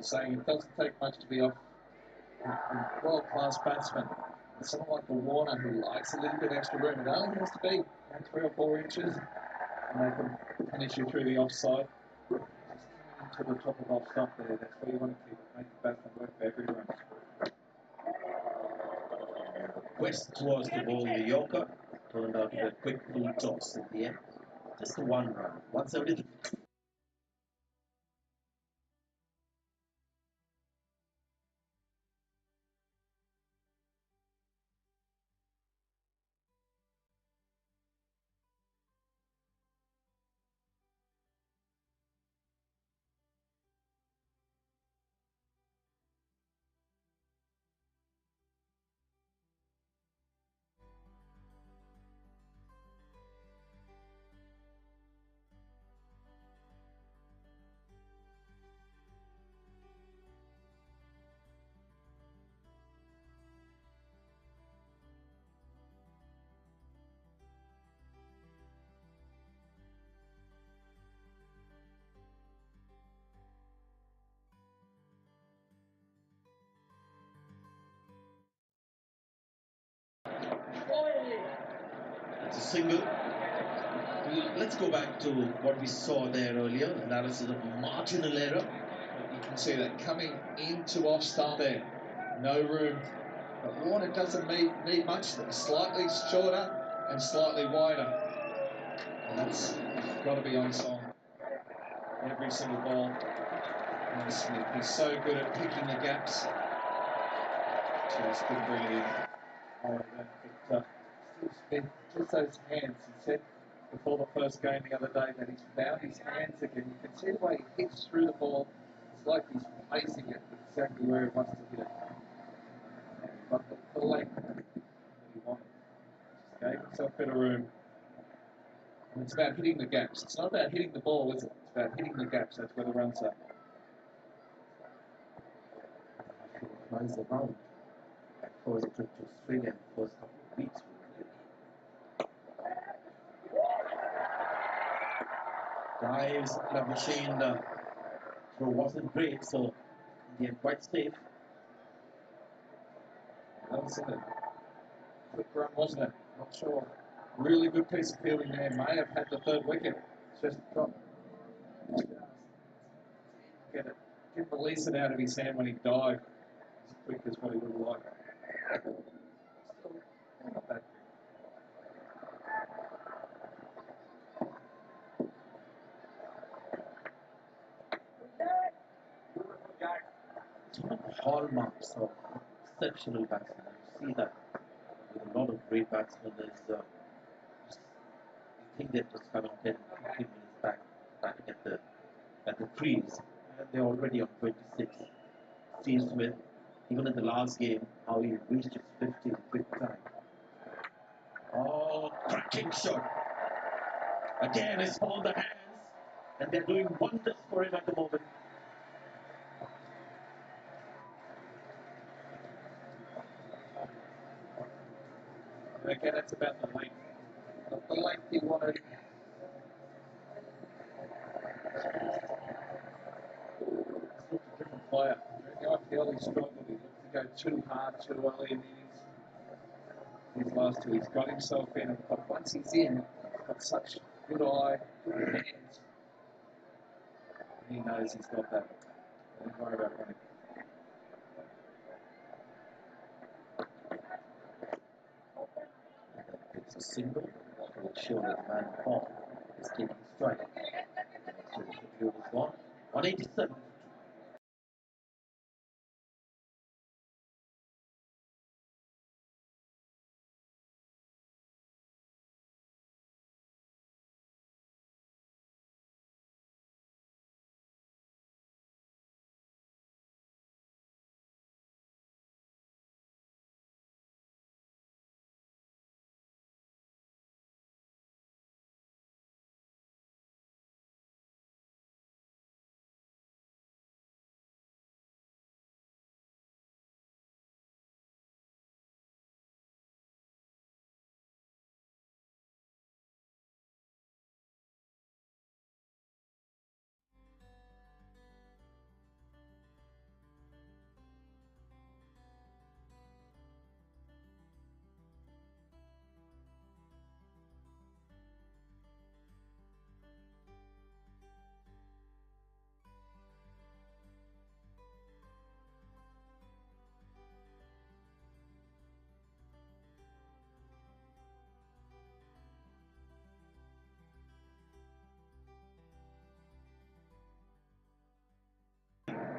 Saying it doesn't take much to be off a world-class batsman. Someone like the Warner who likes a little bit extra room. It only has to be 3 or 4 inches, and they can finish you through the offside. Just coming into the top of off stump there. That's where you want to keep it. Make the batsman work for every run. West was to bowl the Yorker. Turned out to be a quick full toss in the end. Just the 1 run. 173. It's a single. Let's go back to what we saw there earlier. Analysis of marginal error. You can see that coming into off stump there. No room. But Warner doesn't need much. Slightly shorter and slightly wider. And that's got to be on song. Every single ball. And Smith, he's so good at picking the gaps. Just couldn't bring it in. Smith, just those hands. He said before the first game the other day that he's found his hands again. You can see the way he hits through the ball. It's like he's placing it exactly where he wants to hit it. But the length that he wanted. Just gave himself a bit of room. And it's about hitting the gaps. It's not about hitting the ball, is it? It's about hitting the gaps. That's where the runs are. Runs around. First trip to Australia, first couple of weeks. Dives, Labuschagne, the throw wasn't great, so Indian quite safe. That was a quick run, wasn't it? Not sure. Really good piece of fielding there. May have had the 3rd wicket. Just dropped. Get it. Didn't release it out of his hand when he dived as quick as what he would have liked. Still, not bad. One of the hallmarks of exceptional batsmen. You see that with a lot of great batsmen. There's you think they're just coming 10, 15 minutes back at the crease, and they're already on 26. Steve Smith, even in the last game, how he reached his 50 in quick time. Oh, cracking shot! Again, it's found the hands, and they're doing wonders for him at the moment. Again, it's about the length. The length he wanted. It's a different player. In the IPL, he struggled. He looked to go go too hard too early in the innings. His last two, he's got himself in, but once he's in, he's got such good eye, good hands. He knows he's got that. Don't worry about running. It's a single to ensure that the man Paul is taking strike. So the field is gone. 187.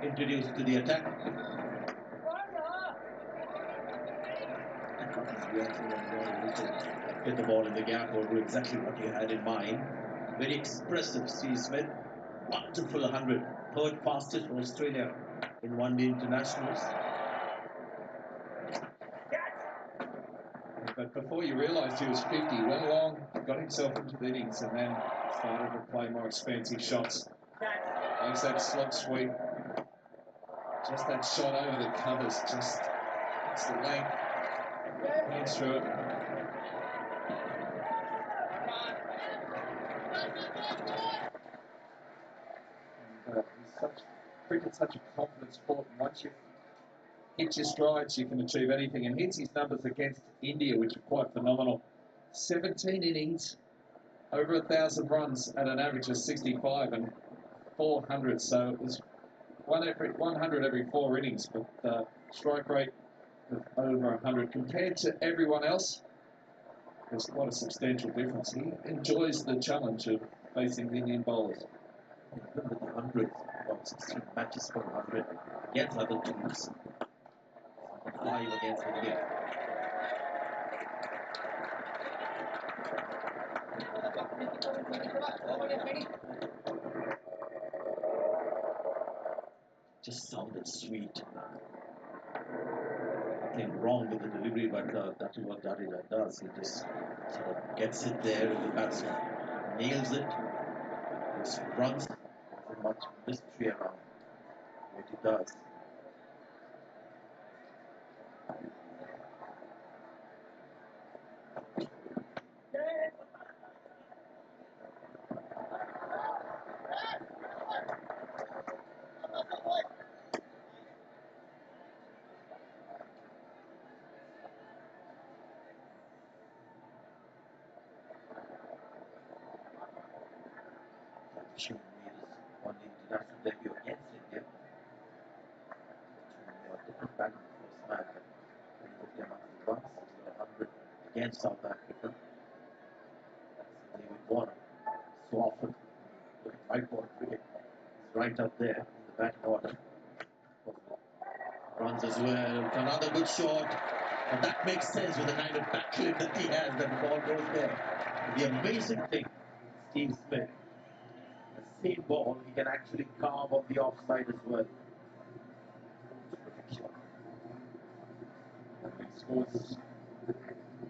Introduced to the attack. Get the ball in the gap or do exactly what you had in mind. Very expressive, Steve Smith. Wonderful 100. Third fastest for Australia in one-day internationals. But before you realised he was 50, he went along, got himself into the innings, and then started to play more expensive shots. Makes that slog sweep. Just that shot over the covers, just it's the length. Hands through it. Cricket's such a confident sport, and once you hit your strides, you can achieve anything. And hits his numbers against India, which are quite phenomenal. 17 innings, over 1,000 runs at an average of 65 and 400. So it was 100 every 4 innings, but strike rate of over 100 compared to everyone else. There's quite a substantial difference. He enjoys the challenge of facing the Indian bowlers. Even with the hundreds, about 16 matches per 100 against other teams. 5 against India. Just sounded sweet. Nothing wrong with the delivery, but that's what Jadeja does. He just sort of gets it there, and the batsman nails it. Just runs. There's much mystery around what he does. Shami made his one international debut against India. Different back in the first match. When he looked amongst the runs, he got 100 against South Africa. David Warner, so often, right ball cricket is right up there in the batting order. Runs as well. Another good shot. And that makes sense with the kind of backflip that he has. That ball goes there. The amazing thing, Steve Smith. The same ball he can actually carve on the offside as well. Perfect shot. He scores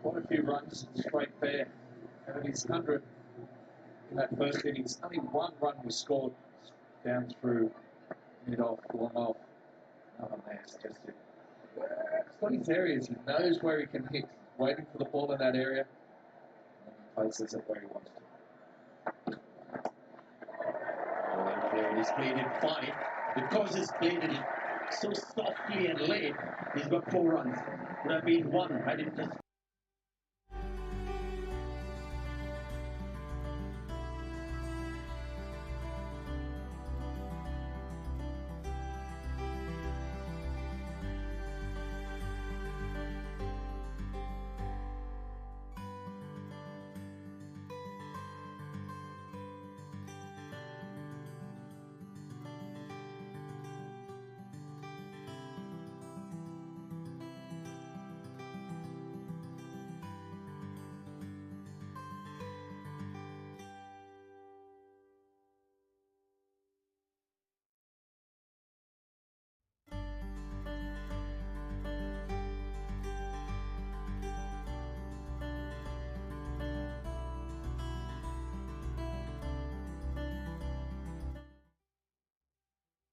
quite a few runs straight there. And his 100 in that first innings, only one run was scored down through mid-off, long off. Oh man, it's just it. He's got his areas, he knows where he can hit. He's waiting for the ball in that area, and he places it where he wants to. Well played, he's played it fine. Because he's played it so softly and late. He's got 4 runs. Would have been 1 had it just.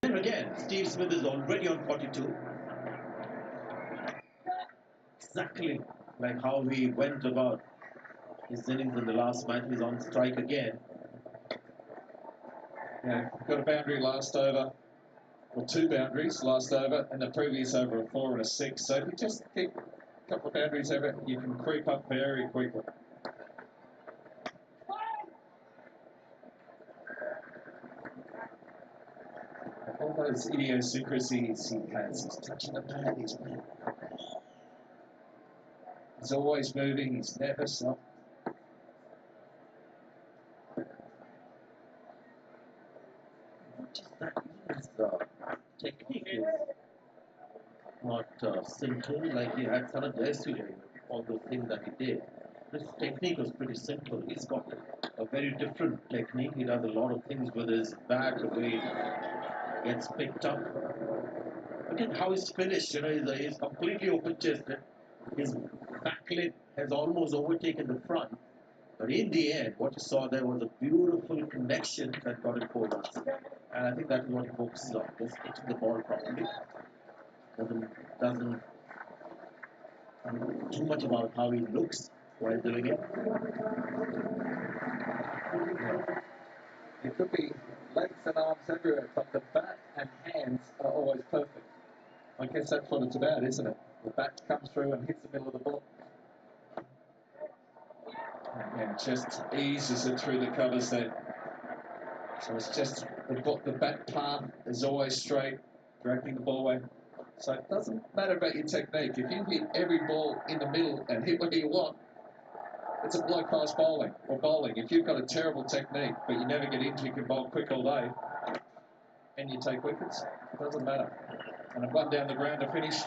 There again, Steve Smith is already on 42. Exactly like how he went about his innings in the last match. He's on strike again. Yeah, got a boundary last over, or 2 boundaries last over, and the previous over a 4 and a 6. So if you just keep a couple of boundaries over, you can creep up very quickly. All those idiosyncrasies he has, he's touching the pad, he's always moving, he's never stopped. Just that his technique is not simple like he had some yesterday, all those things that he did. His technique was pretty simple. He's got a very different technique. He does a lot of things with his bat, the way he gets picked up. Again, how he's finished, he's completely open-chested. His backlit has almost overtaken the front. But in the end, what you saw there was a beautiful connection that got him 4 runs. And I think that is what he focuses on, just hitting the ball properly. Doesn't too much about how he looks while doing it. It could be legs and arms everywhere, but the bat and hands are always perfect. I guess that's what it's about, isn't it? The bat comes through and hits the middle of the ball. And just eases it through the covers there. So it's just the back palm is always straight, directing the ball away. So it doesn't matter about your technique. If you hit every ball in the middle and hit what you want, it's a blow-past bowling or bowling. If you've got a terrible technique, but you never get into, you can bowl quick all day, and you take wickets, it doesn't matter. And a 1 down the ground to finish.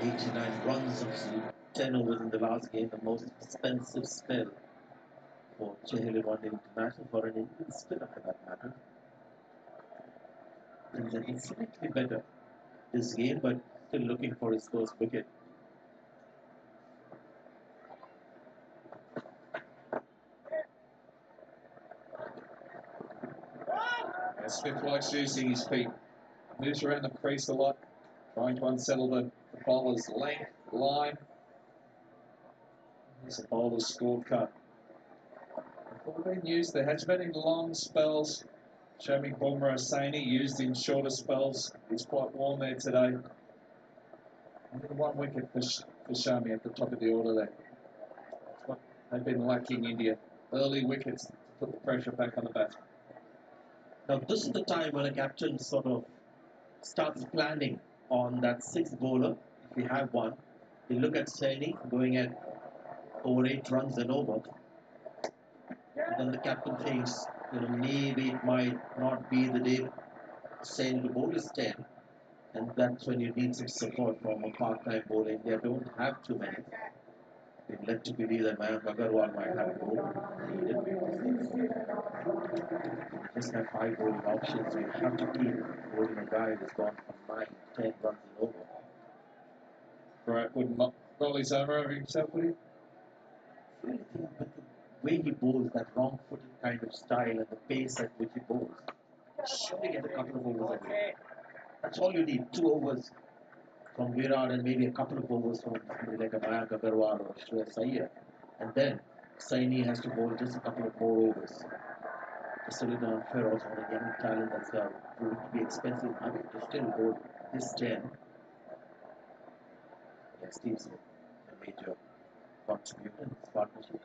$89 runs of 10 overs in the last game, the most expensive spell for Chahal One International, for an Indian spinner for that matter. Things are slightly better this game, but still looking for his first wicket. Smith likes using his feet, moves around the crease a lot, trying to unsettle the bowler's length, line. Here's a bowler's scorecard. Before being used, there has been in long spells. Shami, Bumrah, Saini used in shorter spells. It's quite warm there today. And 1 wicket for Shami at the top of the order there. That's what they've been lacking, India. early wickets to put the pressure back on the batsman. Now, this is the time when a captain sort of starts planning on that sixth bowler, if we have one. You look at Saini going at over 8 runs and over. And then the captain thinks, maybe it might not be the day Saini to bowl is 10. And that's when you need some support from a part-time bowler. They don't have too many. They've led to believe that Mayank Agarwal might have a bowl needed. Just have 5 bowling options. You have to keep bowling a guy who's gone from 9 to 10 runs and over. Virat wouldn't roll his arm over himself, would he? With the way he bowls, that wrong-footed kind of style and the pace at which he bowls, surely get a couple of overs away. That's all you need, 2 overs from Virat and maybe a couple of overs from somebody like a Mayank Agarwal or Shreyas Iyer. And then Saini has to bowl just a couple of more overs. Just a little unfair also on a young talent that's going to be expensive. I mean, to still hold this 10. Yes, Steve's a major contributor in this partnership.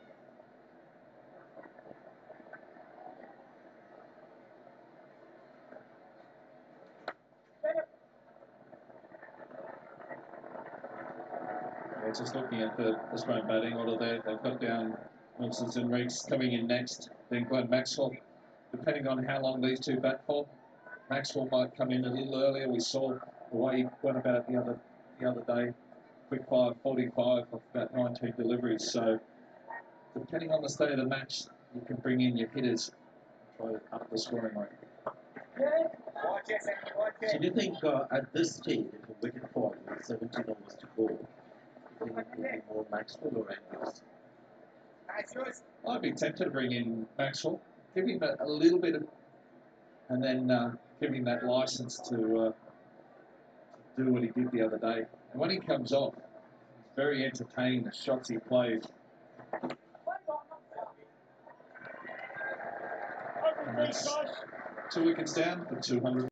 Yeah, just looking at the Australian batting order there, they've got down Wilson and Reeks coming in next, then Glenn Maxwell. Depending on how long these two bat for, Maxwell might come in a little earlier. We saw the way he went about the other day, quick 5:45 of about 19 deliveries. So depending on the state of the match, you can bring in your hitters and try to up the scoring rate. So do you think at this stage, if a wicket falls with 17 overs to go, do you think it would be more Maxwell or Andrews? I'd be tempted to bring in Maxwell, give him a little bit of, and then give him that license to do what he did the other day. And when he comes off, he's very entertaining, the shots he plays. And that's 2 wickets down for 200.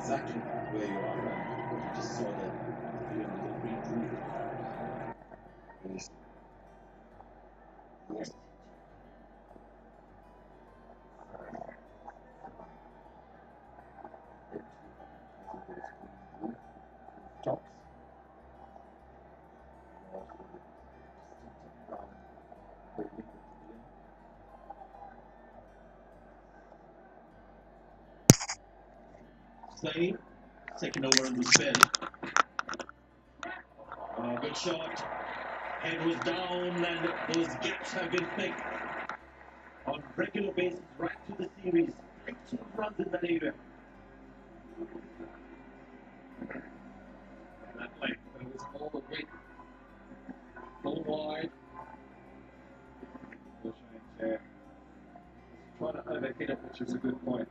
exactly where you are, and what you just saw there, clearly the free drew. Yes. Tops. Saini, second over on the spell. Good shot. Head was down, and those gaps have been filled on regular basis right through the series. Plenty of runs in that area. That length, it was all the width, full wide. Trying to overhit it, which is a good point.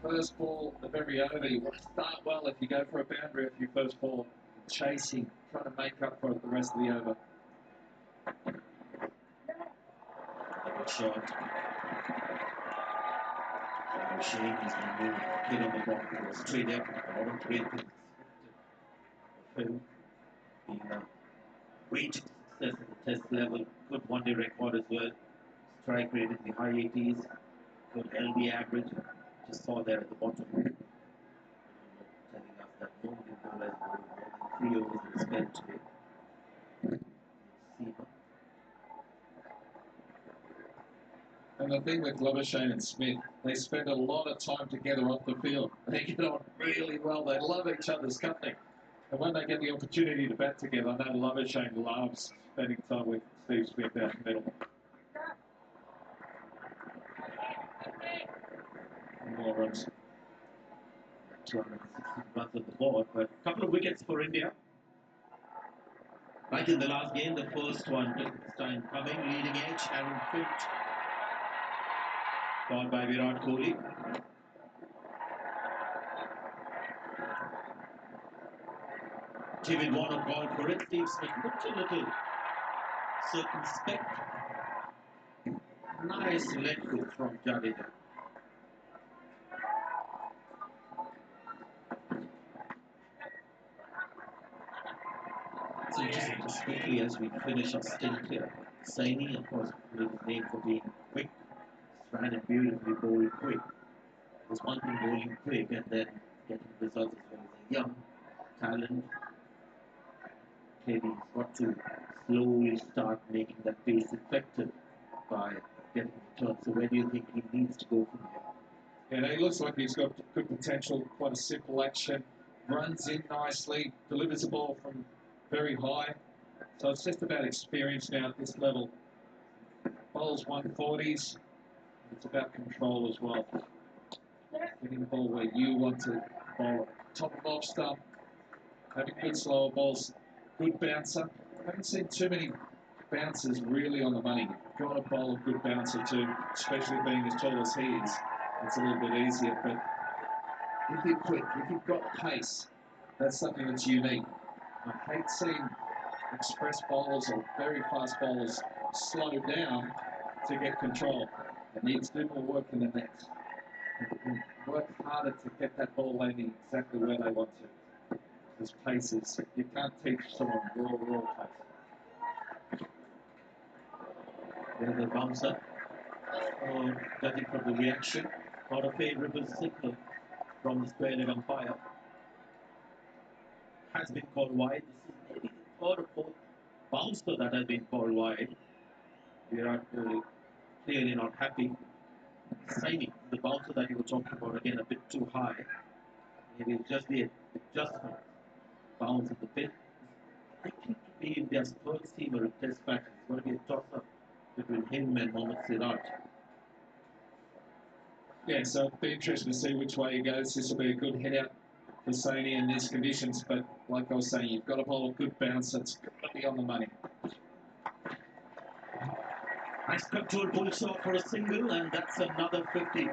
First ball, the very over, you want to start well if you go for a boundary with your first ball. Chasing, trying to make up for it the rest of the over. Good shot. Shane has been moved, hit on the ball for Australia. A lot of great things. Phil being a great success at the test level. Good one-day record as well. Strike rate in the high 80s. Good LB average. Just saw there at the bottom. Telling us that no Indian bowler has bowled more than 3 overs in spell today. Seamer. And the thing with Labuschagne and Smith, they spend a lot of time together off the field. They get on really well. They love each other's company. And when they get the opportunity to bat together, I know Labuschagne loves spending time with Steve Smith out in the middle. More runs. 260 runs on the board, but a couple of wickets for India. Like in the last game, the first one this time coming, leading edge, Aaron Finch. Called by Virat Kohli. David Warner called for it. Steve Smith looked a little circumspect. Nice let go from Jadeja. So just quickly as we finish our stint here, Saini, of course, made his name for being quick. Ran it beautifully, bowled quick. There's one thing bowling quick and then getting results as well as a young talent. Maybe he's got to slowly start making that pace effective by getting returns. So where do you think he needs to go from here? Yeah, he looks like he's got good potential, quite a simple action, runs in nicely, delivers the ball from very high. So it's just about experience now at this level. Bowls 140s, it's about control as well. Getting the ball where you want to bowl it. Top of off stump, having good slower balls, good bouncer. Haven't seen too many bouncers really on the money. Got to bowl a good bouncer too, especially being as tall as he is. It's a little bit easier, but if you're quick, if you've got pace, that's something that's unique. I hate seeing express bowlers or very fast bowlers slow down to get control. It needs to do more work in the nets. Work harder to get that ball landing exactly where they want to. Because pace is, you can't teach someone raw pace. There's a bouncer. Judging from the reaction, not a favourable signal from the square leg umpire. Has been called wide. This is maybe the third or fourth bouncer that has been called wide. Virat clearly not happy. Saini, the bouncer that you were talking about, again a bit too high. Maybe just the adjustment bounce at the pin. I think to be India's third seamer in Test match, it's going to be a toss-up between him and Mohammed. Yeah, so it'll be interesting to see which way he goes. This will be a good head out for Saini in these conditions, but like I was saying, you've got to bowl a good bounce. It's got to be on the money. Nice control pull shot for a single, and that's another 50.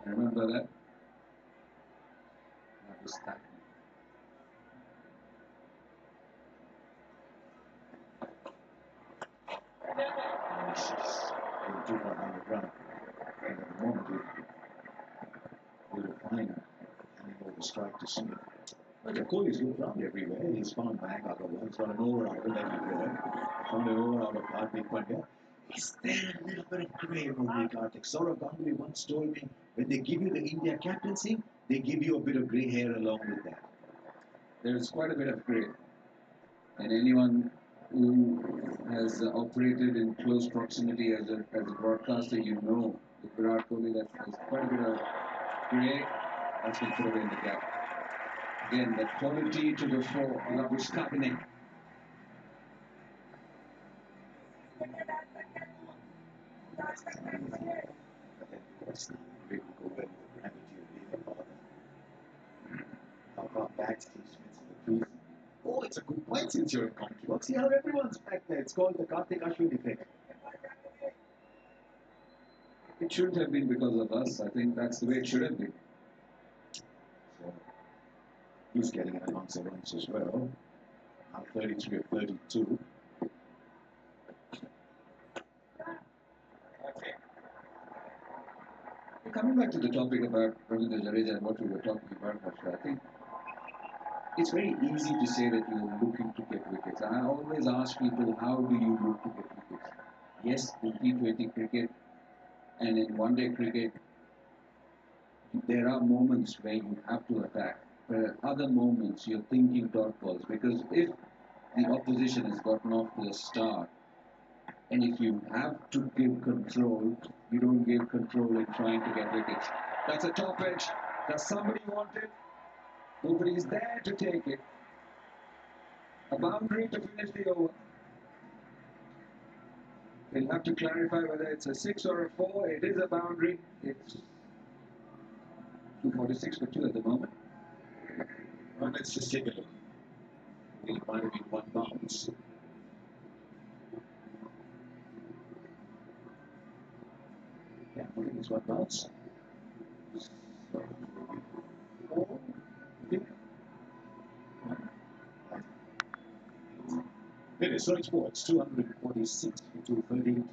Remember that? That was that. They do not have a run. And at the moment, we'll find handing over strike to Shami. But Kohli's looked around everywhere. He's found Mayank Agarwal. He's got an over out of everywhere. Found an over out of Hardik Pandya. Is there a little bit of grey over Hardik? Saurav Ganguly once told me, when they give you the India captaincy, they give you a bit of grey hair along with that. There's quite a bit of grey. And anyone who has operated in close proximity as a broadcaster, you know, with Virat Kohli, that there's quite a bit of grey that's been thrown in the gap. Again, the quality to the fore, Labuschagne. Really go well with the gravity of being a father. How about back Steve Smith's in the crease? Oh, it's a good point since you're in commentary box. See how everyone's back there. It's called the Karthik Ashwin effect. It shouldn't have been because of us. I think that's the way it should have been. So he's getting an announcer runs as well. Now 33 of 32. Coming back to the topic about Ravindra Jadeja and what we were talking about, I think it's very easy to say that you're looking to get wickets. I always ask people, how do you look to get wickets? Yes, in T20 cricket and in one-day cricket, there are moments where you have to attack. There are other moments you're thinking dot balls, because if the opposition has gotten off to a start, and if you have to give control, you don't give control in trying to get wickets. That's a top edge. Does somebody want it? Nobody's there to take it. A boundary to finish the over. We'll have to clarify whether it's a 6 or a 4. It is a boundary. It's 246 for 2 at the moment. Well, let's just take a look. It might have been one bounce. Yeah, I think it's one bounce. So, 4, I think. It is, so it's 4. It's 246 for 230.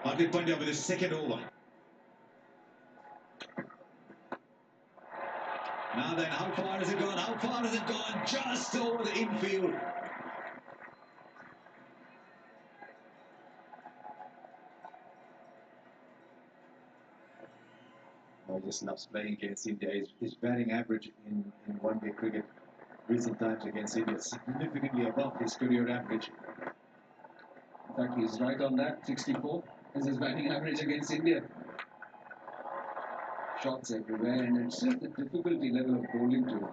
Hardik Pandya with his second over. Now then, how far has it gone? How far has it gone? Just over the infield. He just loves playing against India. His batting average in one-day cricket recent times against India is significantly above his career average. In fact, he's right on that. 64 is his batting average against India. Shots everywhere, and it's just the difficulty level of bowling to him.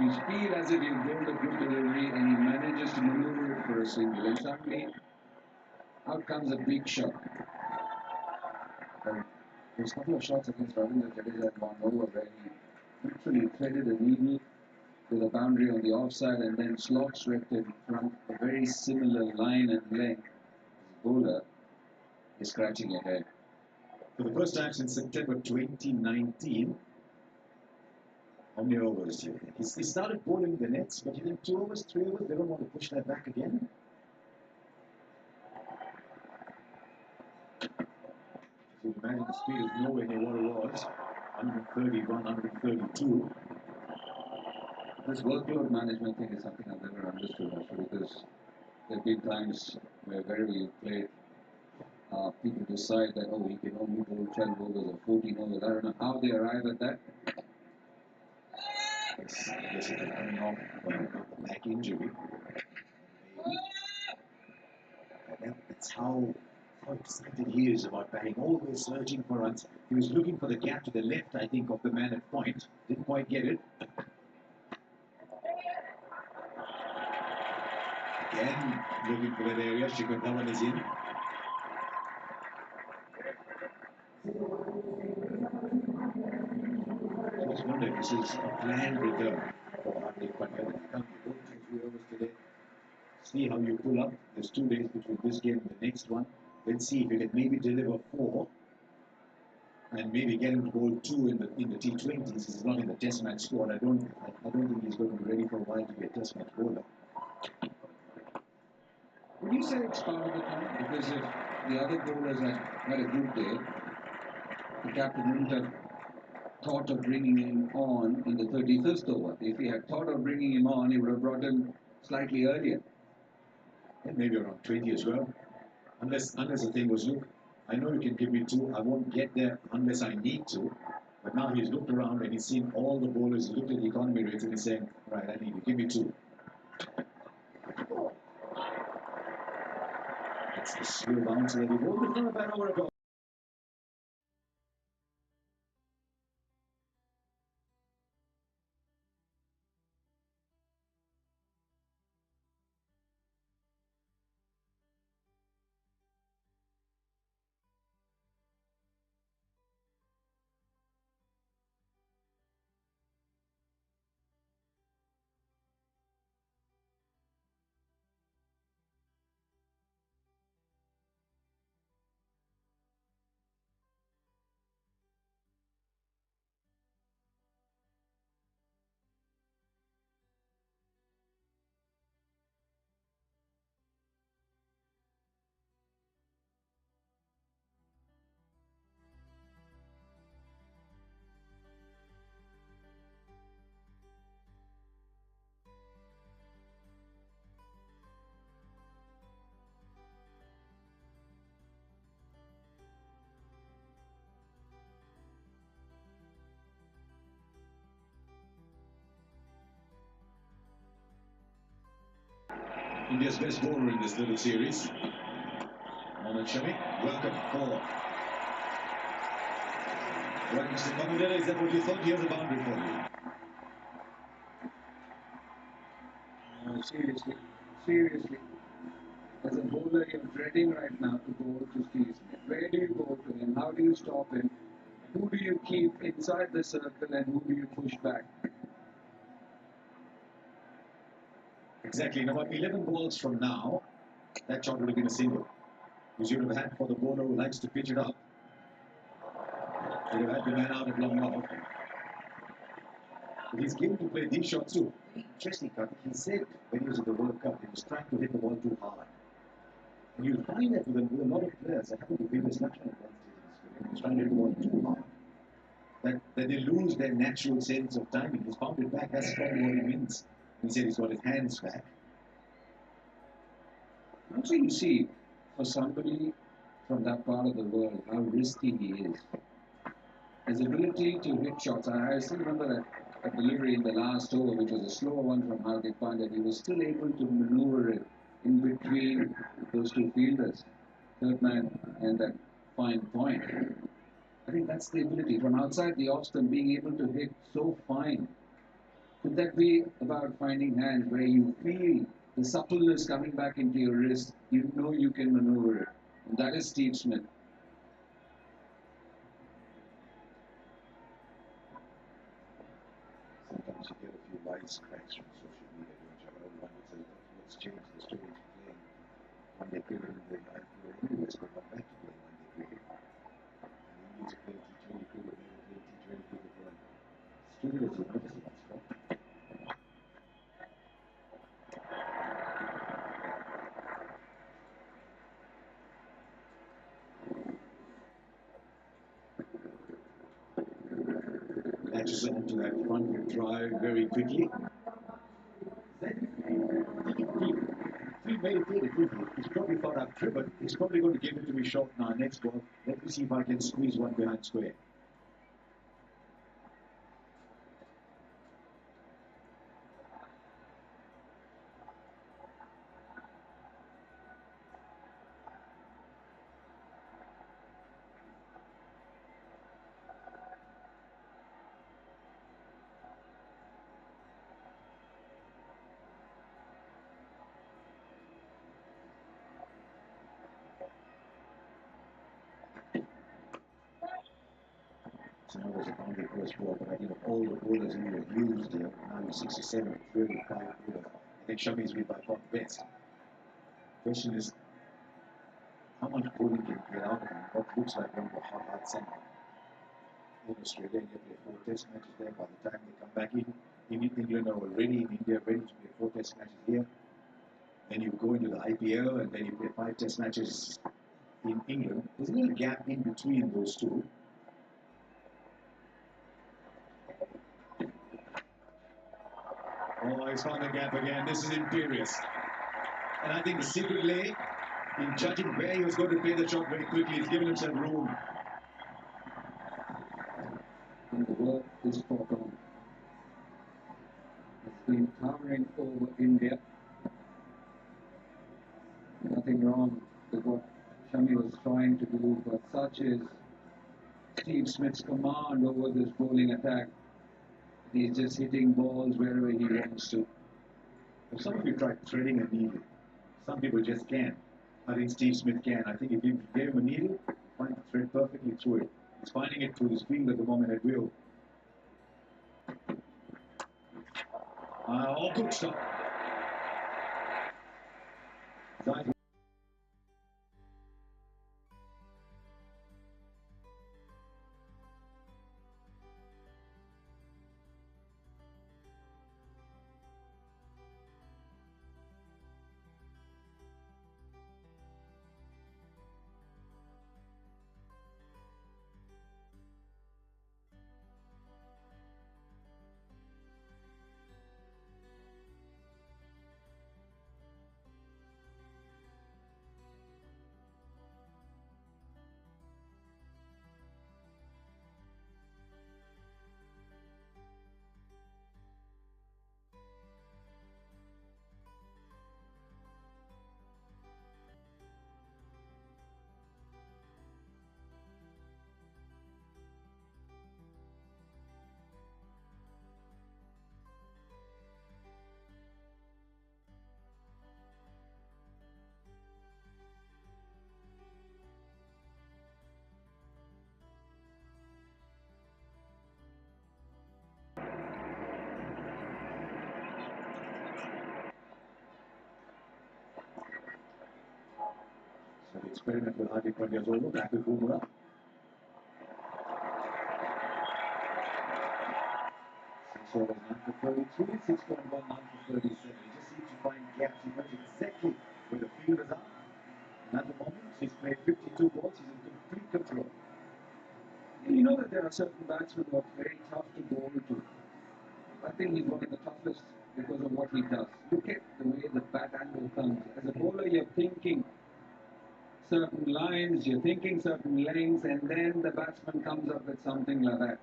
You feel as if you've bowled a good delivery and he manages to maneuver it for a single, and suddenly out comes a big shot. But there's a couple of shots against Ravindra Jadeja had gone over where he literally threaded a needle with a boundary on the offside and then slot swept in front, a very similar line and length. Bowler is scratching your head. For the first time since September 2019, how many overs do you think? He started bowling the nets, but you think 2 overs, 3 overs, they don't want to push that back again? So imagine the speed is nowhere near what it was. 131, 132. This workload management thing is something I've never understood actually, because there have been times where wherever you play, people decide that, oh, we can only bowl 12 overs or 14 overs. I don't know how they arrive at that. Yes, I guess it was coming off a back injury. That's how excited he is about batting, always searching for runs. He was looking for the gap to the left, I think, of the man at point. Didn't quite get it. Again, looking for that area. Shikhar Dhawan is in. I just wonder if this is a planned return for Hardik Pandya. You can't do 3 overs today. See how you pull up. There's 2 days between this game and the next one. Let's see if you can maybe deliver 4 and maybe get him to bowl 2 in the T20s. He's not in the Test match squad. I don't think he's going to be ready for a while to be a Test match bowler. Would you say it's part of the plan? Because if the other bowlers had a good day, the captain wouldn't have thought of bringing him on in the 31st over. If he had thought of bringing him on, he would have brought him slightly earlier. And maybe around 20 as well. Unless the thing was, look, I know you can give me 2. I won't get there unless I need to. But now he's looked around and he's seen all the bowlers. He looked at the economy rates and he's saying, right, I need you. Give me 2. That's the slow bounce that he bowled. It's not a bad over at all. India's best bowler in this little series. Mohammed Shami, welcome for. Right, Mr. Commentator, is that what you thought? Here's a boundary for you. No, seriously. As a bowler, you're dreading right now to bowl to Steve Smith. Where do you go to him? How do you stop him? Who do you keep inside the circle and who do you push back? Exactly. Now, about 11 balls from now, that shot would have been a single. Because you would have had for the bowler who likes to pitch it up. You would have had the man out at long off. But he's given to play these shots too. Interesting cut. He said when he was at the World Cup, he was trying to hit the ball too hard. And you find that with a lot of players, I happen to be this national advantage, trying to hit the ball too hard. That they lose their natural sense of timing. He's found it back. That's probably what he means. He said he's got his hands back. Also, you see, for somebody from that part of the world, how risky he is. His ability to hit shots. I still remember that a delivery in the last over, which was a slower one from Hardik Pandya. He was still able to maneuver it in between those 2 fielders, third man and that fine point. I think that's the ability. From outside the off stump, being able to hit so fine. Could that be about finding hands where you feel the suppleness coming back into your wrist? You know you can maneuver it. And that is Steve Smith. Sometimes you get a few wisecracks from social media, don't you? One would say, let's change the story to playing one-day cricket in the IPL anyways, but not back to playing one-day cricket. And you need to play T20 cricket, maybe play T20 cricket for like stupid as you notice it, that's fun. Latches onto that front foot drive very quickly. Shami may take it with you. He's probably thought I've driven. He's probably going to give it to me short now. Next ball. Let me see if I can squeeze one behind square. So that was a boundary first ball, but I think of all the bowlers who were used here, now he's 67, it's really five bowlers. I think Shami's been by far the best. Question is, how much bowling can you get out of him? What looks like one of the hot summer in Australia, and you play 4 test matches there. By the time they come back in England are already in India, ready to play 4 test matches here. Then you go into the IPL, and then you play 5 test matches in England. There's a little gap in between those two. Oh, he's found the gap again. This is imperious. And I think the secret lay in judging where he was going to play the shot very quickly. He's given himself room. And the work is spot on. It's been towering over India. Nothing wrong with what Shami was trying to do, but such is Steve Smith's command over this bowling attack. He's just hitting balls wherever he wants to. Well, some of you tried threading a needle. Some people just can't. I think Steve Smith can. I think if you gave him a needle, find the thread perfectly through it. He's finding it through his field at the moment at will. Oh, good stop. So the experiment with Hardik Pandya's over, back with Bumrah. 6 overs, 9 for 33, 6.1, 9 for 37. He just seems to find gaps. He knows exactly where the fielders are. And at the moment, he's played 52 balls. He's in complete control. You know that there are certain batsmen who are very tough to bowl to. I think he's one of the toughest because of what he does. Look at the way the bat angle comes. As a bowler, you're thinking certain lines, you're thinking certain lengths, and then the batsman comes up with something like that.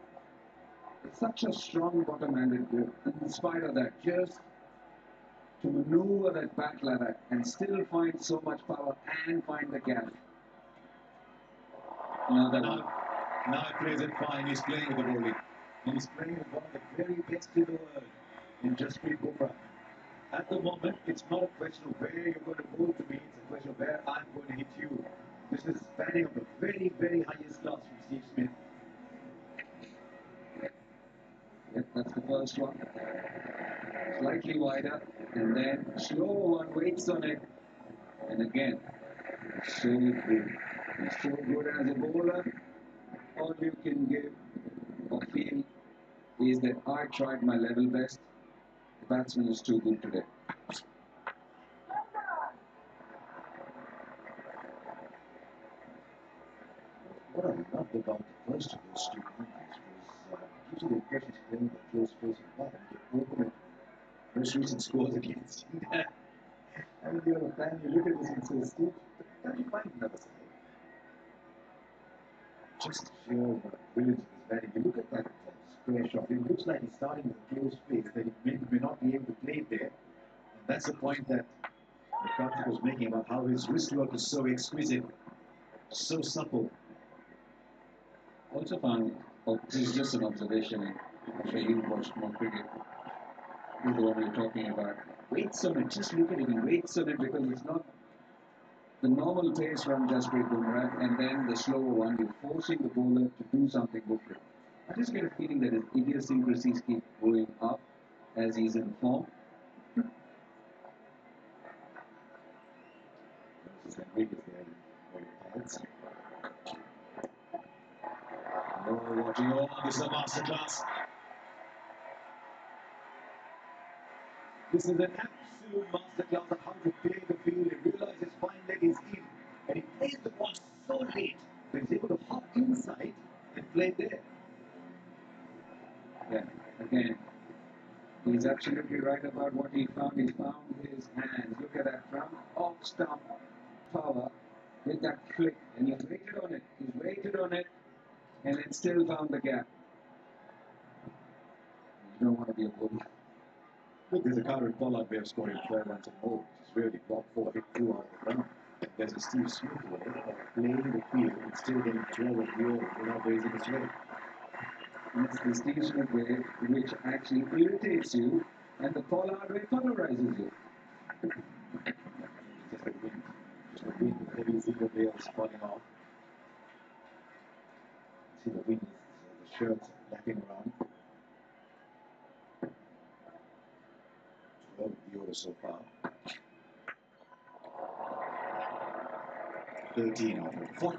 It's such a strong bottom-handed ball. In spite of that, just to maneuver that bat like that and still find so much power and find the gap. Another one. Now he plays it fine. He's playing with the bowling. And he's playing with one of the very best in the world in Jasprit Bumrah. At the moment, it's not a question of where you're going to bowl to me. It's a question of where I'm going to hit you. This is batting of the very, very highest class from Steve Smith. Yep, that's the first one. Slightly wider, and then slow one waits on it. And again, so good. He's so good as a bowler. All you can give or feel is that I tried my level best. The batsman is too good today. What I loved about the first of those two innings was gives you the impression he's playing with a close face of bat and they open it. Most recent scores against India And you're a fan, you look at this and say, Steve, can you find another side? Just sheer brilliance of his batting. You look at that square shot, it looks like he's starting with a close space, that he may not be able to play it there. And that's the point that Karthik was making about how his wrist work is so exquisite, so supple. Also found, this is just an observation, I'm sure you've watched more cricket. This is the one we're talking about. Waits on it, just look at it, he waits on it because it's not the normal pace from Jasprit Bumrah and then the slower one, you're forcing the bowler to do something different. I just get a feeling that his idiosyncrasies keep going up as he's in form. Watching all this is a masterclass. This is an absolute masterclass on how to play the field. He realizes his fine leg is in, and he plays the ball so late that he's able to hop inside and play there. Yeah, again, he's absolutely right about what he found. He found his hands. Look at that from off stump power with that flick, and he's waited on it. He's waited on it, and then still found the gap. You don't want to be a bully. Look, there's a current Pollard way of scoring 12 runs and more. It's really top 4, hit 2 out of the ground. There's a Steve Smith way of playing the field and still getting 12 of the over without raising his way. And it's the Steve Smith way which actually irritates you, and the Pollard way polarizes you. Just the wind. Just the wind. The heavy zero layers falling off. See the wind, the shirts lapping around. 12 of the over so far. 13 out of 40.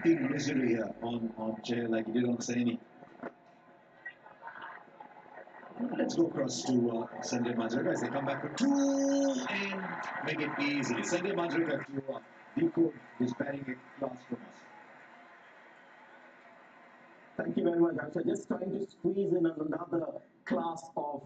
Misery here on Chahal like he did on Saini. Let's go across to Sanjay Majrega as they come back for two and make it easily. Sanjay Majrega to decode his batting class from us. Thank you very much. I was just trying to squeeze in another class of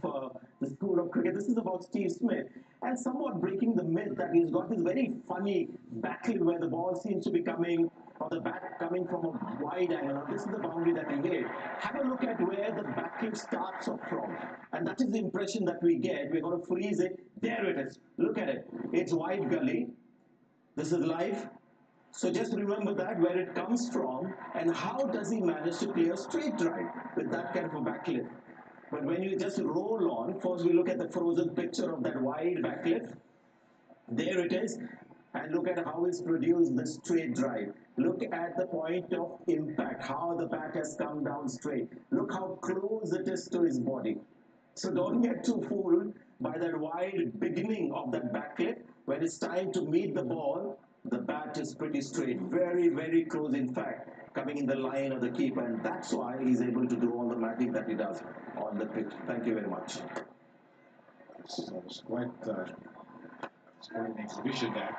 the school of cricket. This is about Steve Smith and somewhat breaking the myth that he's got this very funny backlift where the ball seems to be coming or the bat coming from a wide angle. Now, this is the boundary that he hit. Have a look at where the backlift starts off from. And that is the impression that we get. We're going to freeze it. There it is. Look at it. It's wide gully. This is live. So just remember that, where it comes from, and how does he manage to play a straight drive with that kind of a backlift. But when you just roll on, first we look at the frozen picture of that wide backlift. There it is. And look at how he's produced the straight drive. Look at the point of impact, how the bat has come down straight. Look how close it is to his body. So don't get too fooled by that wide beginning of that backlift. When it's time to meet the ball, the bat is pretty straight, very, very close, in fact, coming in the line of the keeper, and that's why he's able to do all the magic that he does on the pitch. Thank you very much. It's quite an exhibition there.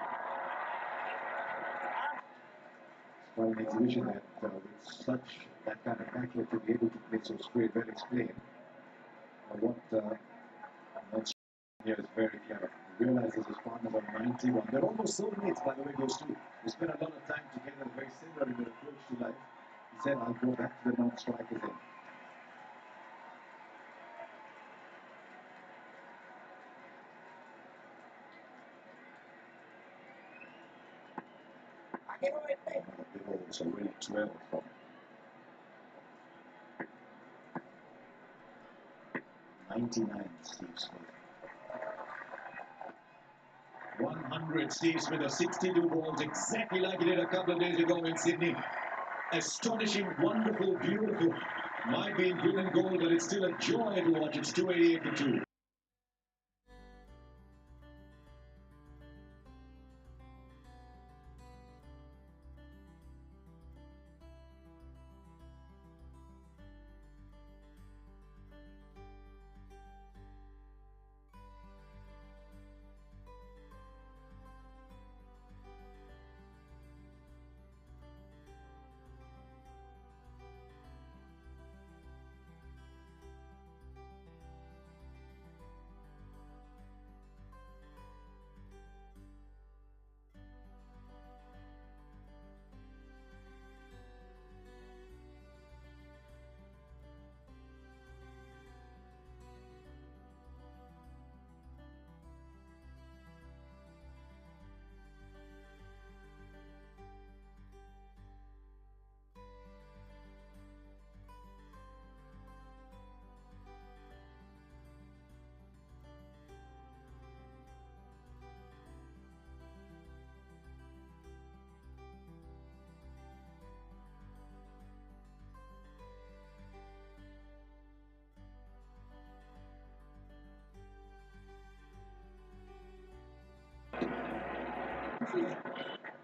It's quite an exhibition that with that kind of backlift to be able to play so straight, well explained. What here is very clever. He realizes his partners are 91. They're almost soulmates, by the way, those two. We spent a lot of time together, very similar in their approach to life. He said, I'll go back to the non-strikers in. The balls already 12 from 99, Steve Smith. 100, Steve Smith, of 62 balls, exactly like he did a couple of days ago in Sydney. Astonishing, wonderful, beautiful. Might be in green and gold, but it's still a joy to watch. It's 288 to 2.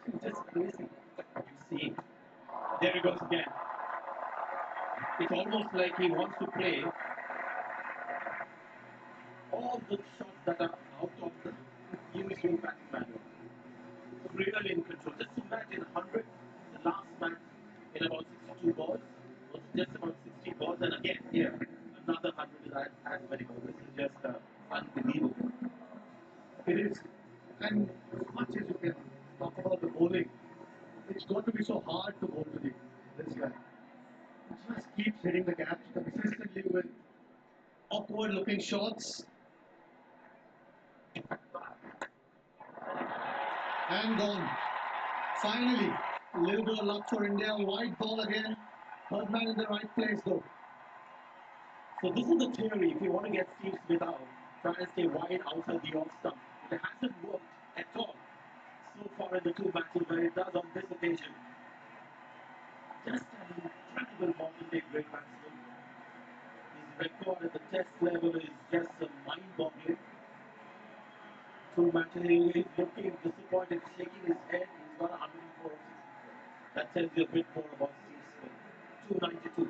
It's just crazy what you see. There he goes again. It's almost like he wants to play all the shots that are out of the usual batting manual. Really in control. Just imagine 100, the last match in about 62 balls, was just about 60 balls, and again here, another 100 is as many balls. This is just unbelievable. It is, and as much as you can talk about the bowling, it's got to be so hard to bowl to this guy. He just keeps hitting the gaps consistently with awkward looking shots. And gone. Finally, a little bit of luck for India. White ball again. Third man in the right place though. So this is the theory. If you want to get Steve Smith out, try and stay wide outside the off stump. It hasn't worked at all so far in the two matches, but it does on this occasion. Just an incredible modern day great batsman. His record at the test level is just mind-boggling. Two matches, he's looking disappointed, shaking his head. He's got 104 of 64. That tells you a bit more about Steve Smith. 292.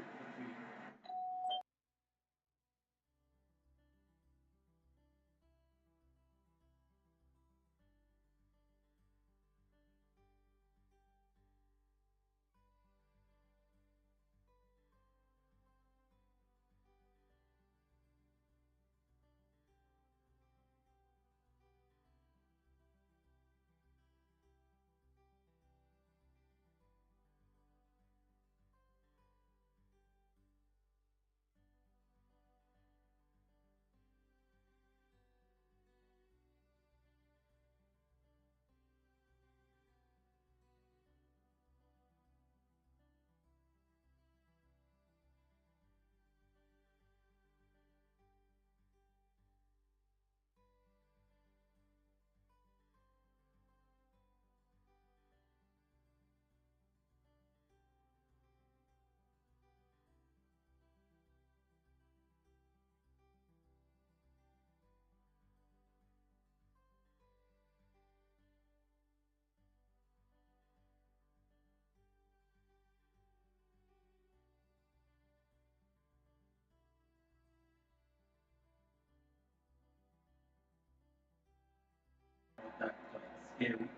Carey.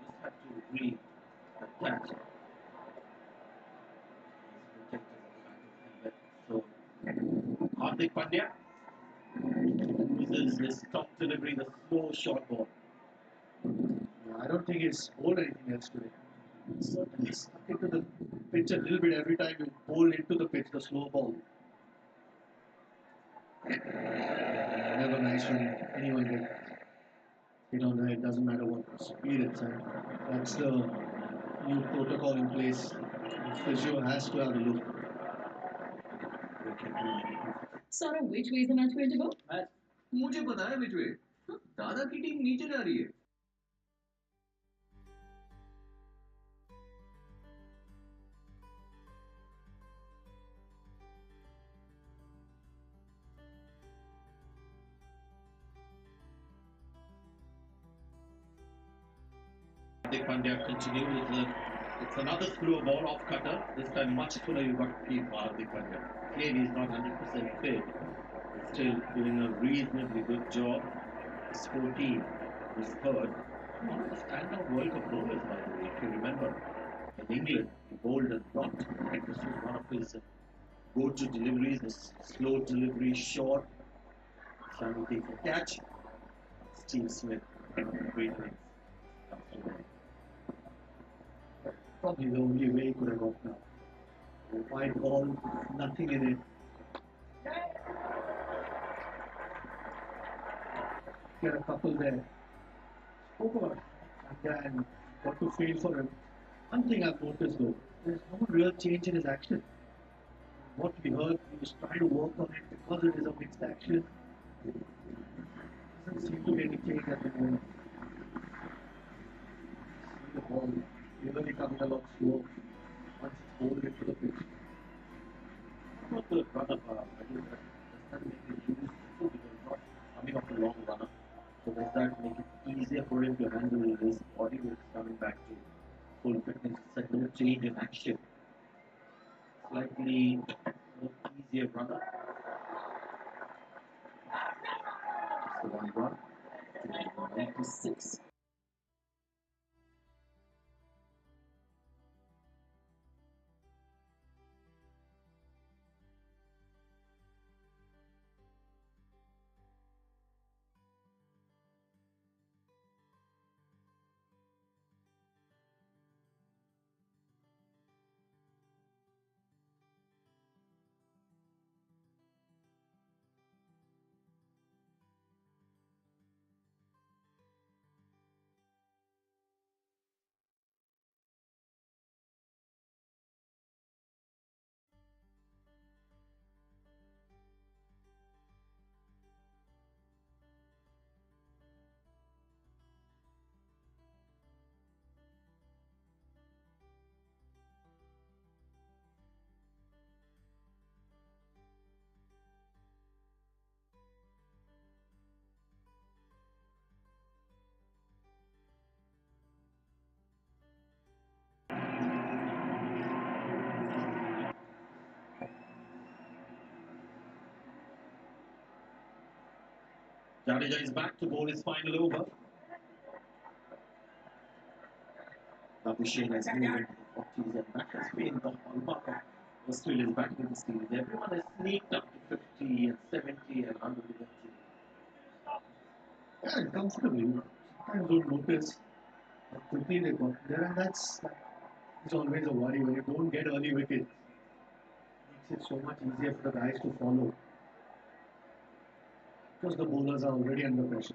Just have to read the catch. So, Hardik Pandya uses his top delivery, the slow short ball. I don't think he's bowled anything else today. Certainly stuck into the pitch a little bit every time you bowl into the pitch, the slow ball. Never nice when anyone gets hit on the head, doesn't matter what speed it's at. That's the new protocol in place. The physio has to have a look. Sort of which way is the match going to go? मुझे पता है which way. दादा की team नीचे जा रही है. Hardik Pandya continued. It's another slow ball off cutter. This time much fuller. You've got to keep Hardik Pandya. Clearly he's not 100% fit. He's still doing a reasonably good job. His 14 was third. One of the standout World Cup bowlers, by the way, if you remember. In England, he bowled a lot. This was one of his go-to deliveries. This slow delivery, short. Shami takes a catch. Steve Smith, great innings. Probably the only way he could have got now. Wide ball, nothing in it. Get a couple there. Spoke about Pandya and got to feel for him. One thing I've noticed though, there's no real change in his action. What we heard, he was trying to work on it because it is a mixed action. Doesn't seem to be any change at the moment. See the ball really coming along slow once it's bowled into the pitch. Not the run-up, I think that make it useful because not coming off a long run-up. So does that make it easier for him to handle his body weight coming back to full fitness? It's no change in action. Slightly easier run-up. Just the one run. 96. Jadeja is back to bowl his final over. Labuschagne has moved into the 40s and that has been the hallmark of Australia's batting in the series. Everyone has sneaked up to 50 and 70 and 100 eventually. Yeah, and comfortably. Sometimes don't notice how quickly they got there, and that's always a worry when you don't get early wickets. It makes it so much easier for the guys to follow. Because the bowlers are already under pressure.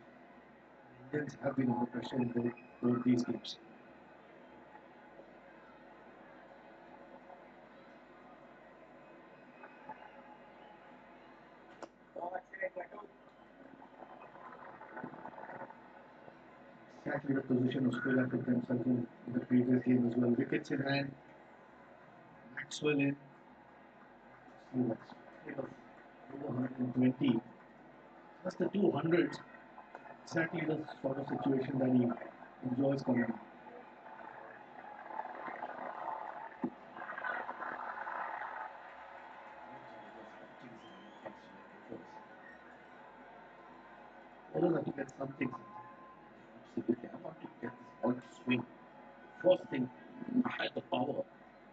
The Indians have been under pressure in both these games. Exactly the position Australia put themselves in the previous game as well. Wickets in hand, Maxwell in. See, that's over 120. That's the 200s. Exactly the sort of situation that he enjoys coming in. Bowlers have to get something. Absolutely. I want to first thing I had the power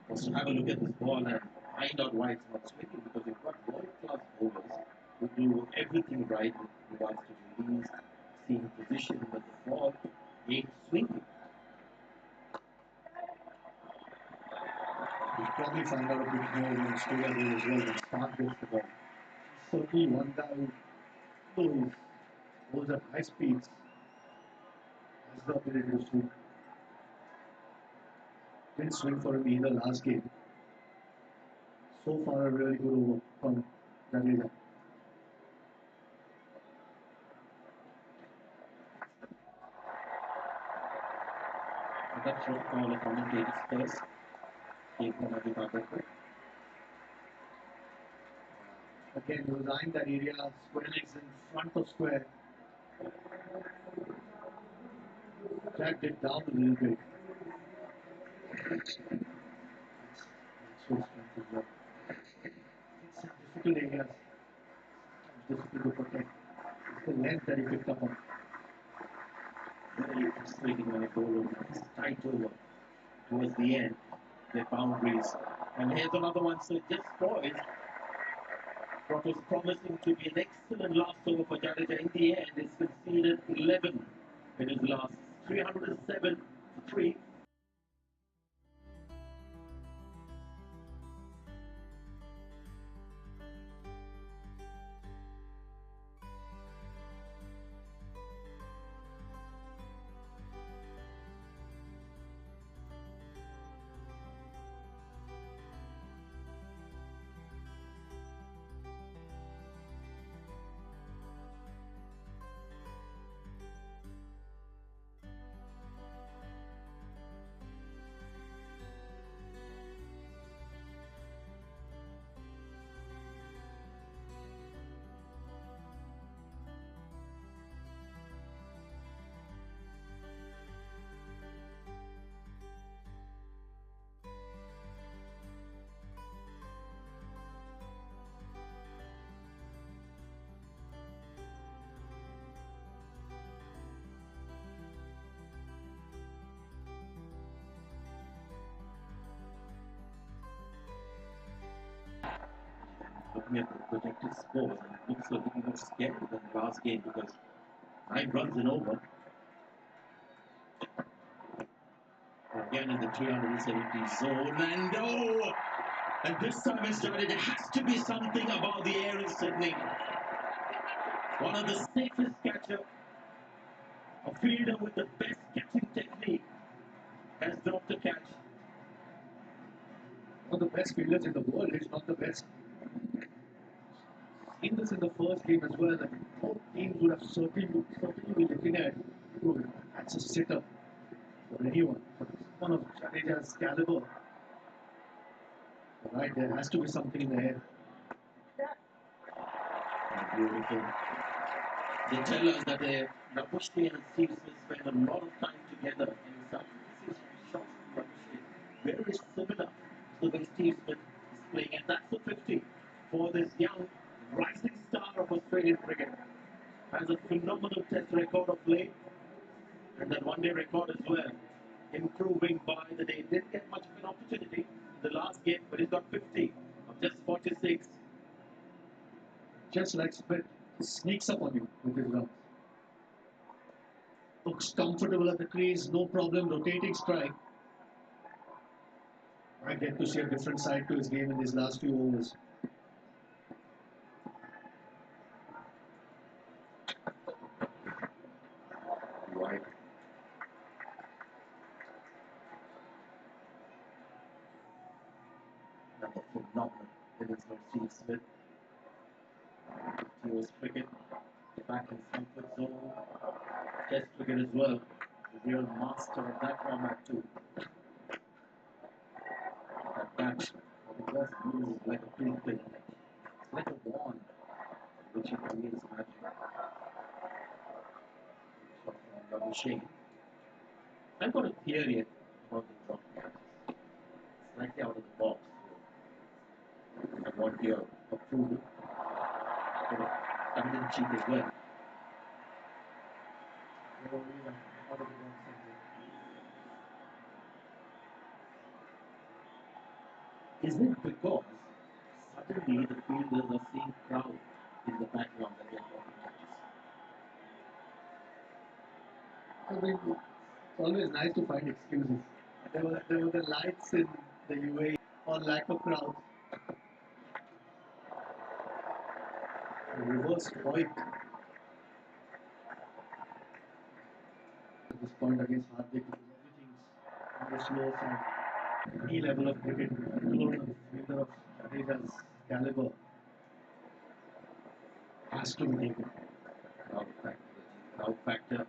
was to have a look at this ball and find out why it's not swinging, because you've got world-class bowlers who do everything right with regards to release, seeing position with the ball, being swinging. He'll probably find out a bit more in Australia there as well when Starc gets the ball. Certainly one guy who goes at high speeds has the ability to swing. Didn't swing for him either last game. So far a really good over from Jadeja. That's what all the commentators first came from Agarwal. Again, he was eyeing that area, square legs in front of square. Dragged it down a little bit. Maxwell strength as well. It's a difficult area. Difficult to protect. It's the length that he picked up on. Very frustrating when a bowler is tight over towards the end, their boundaries. And here's another one, so just poised. What was promising to be an excellent last over for Jadeja in the end is conceded 11 in his last 307 for 3. Looking at the projected scores, and it looks a little more scary than the last game because 9 runs in over. Again in the 370 zone, and oh! And this time it started. There has to be something about the air in Sydney. One of the safest catcher, a fielder with the best catching technique, has dropped a catch. One of the best fielders in the world, if not the best. Seen this in the first game as well, that both teams would have certainly be looking at, oh, that's a sitter for anyone. But one of Jadeja's caliber. Right, there has to be something in the air. Beautiful. They tell us that Labuschagne and Steve Smith spend a lot of time together in some shots from Labuschagne. Very similar to the way Steve Smith is playing, and that's the 50 for this young rising star of Australian cricket. Has a phenomenal test record of late, and that one-day record as well. Improving by the day. Didn't get much of an opportunity in the last game, but he's got 50 of just 46. Just like Smith, sneaks up on you with his runs. Looks comfortable at the crease, no problem, rotating strike. I get to see a different side to his game in these last few overs. Right. Another phenomenal innings from Steve Smith. He was cricket back in comfort zone. Test cricket as well. The real master of that format too. That catch, it does move like a pin. It's like a wand which he creates magic. Shot from Labuschagne. I've got a theory about the drop catches. Slightly out of the box. I want your approval. Tongue in cheek as well. Is it because suddenly the fielders are seeing crowd in the background that they're talking I mean, it's always nice to find excuses. There were the lights in the UAE or lack of crowd. A reverse strike at this point against Hardik because everything's on the slow side. Any level of cricket, alone a fielder of Jadeja's caliber, has to be taken. crowd factor.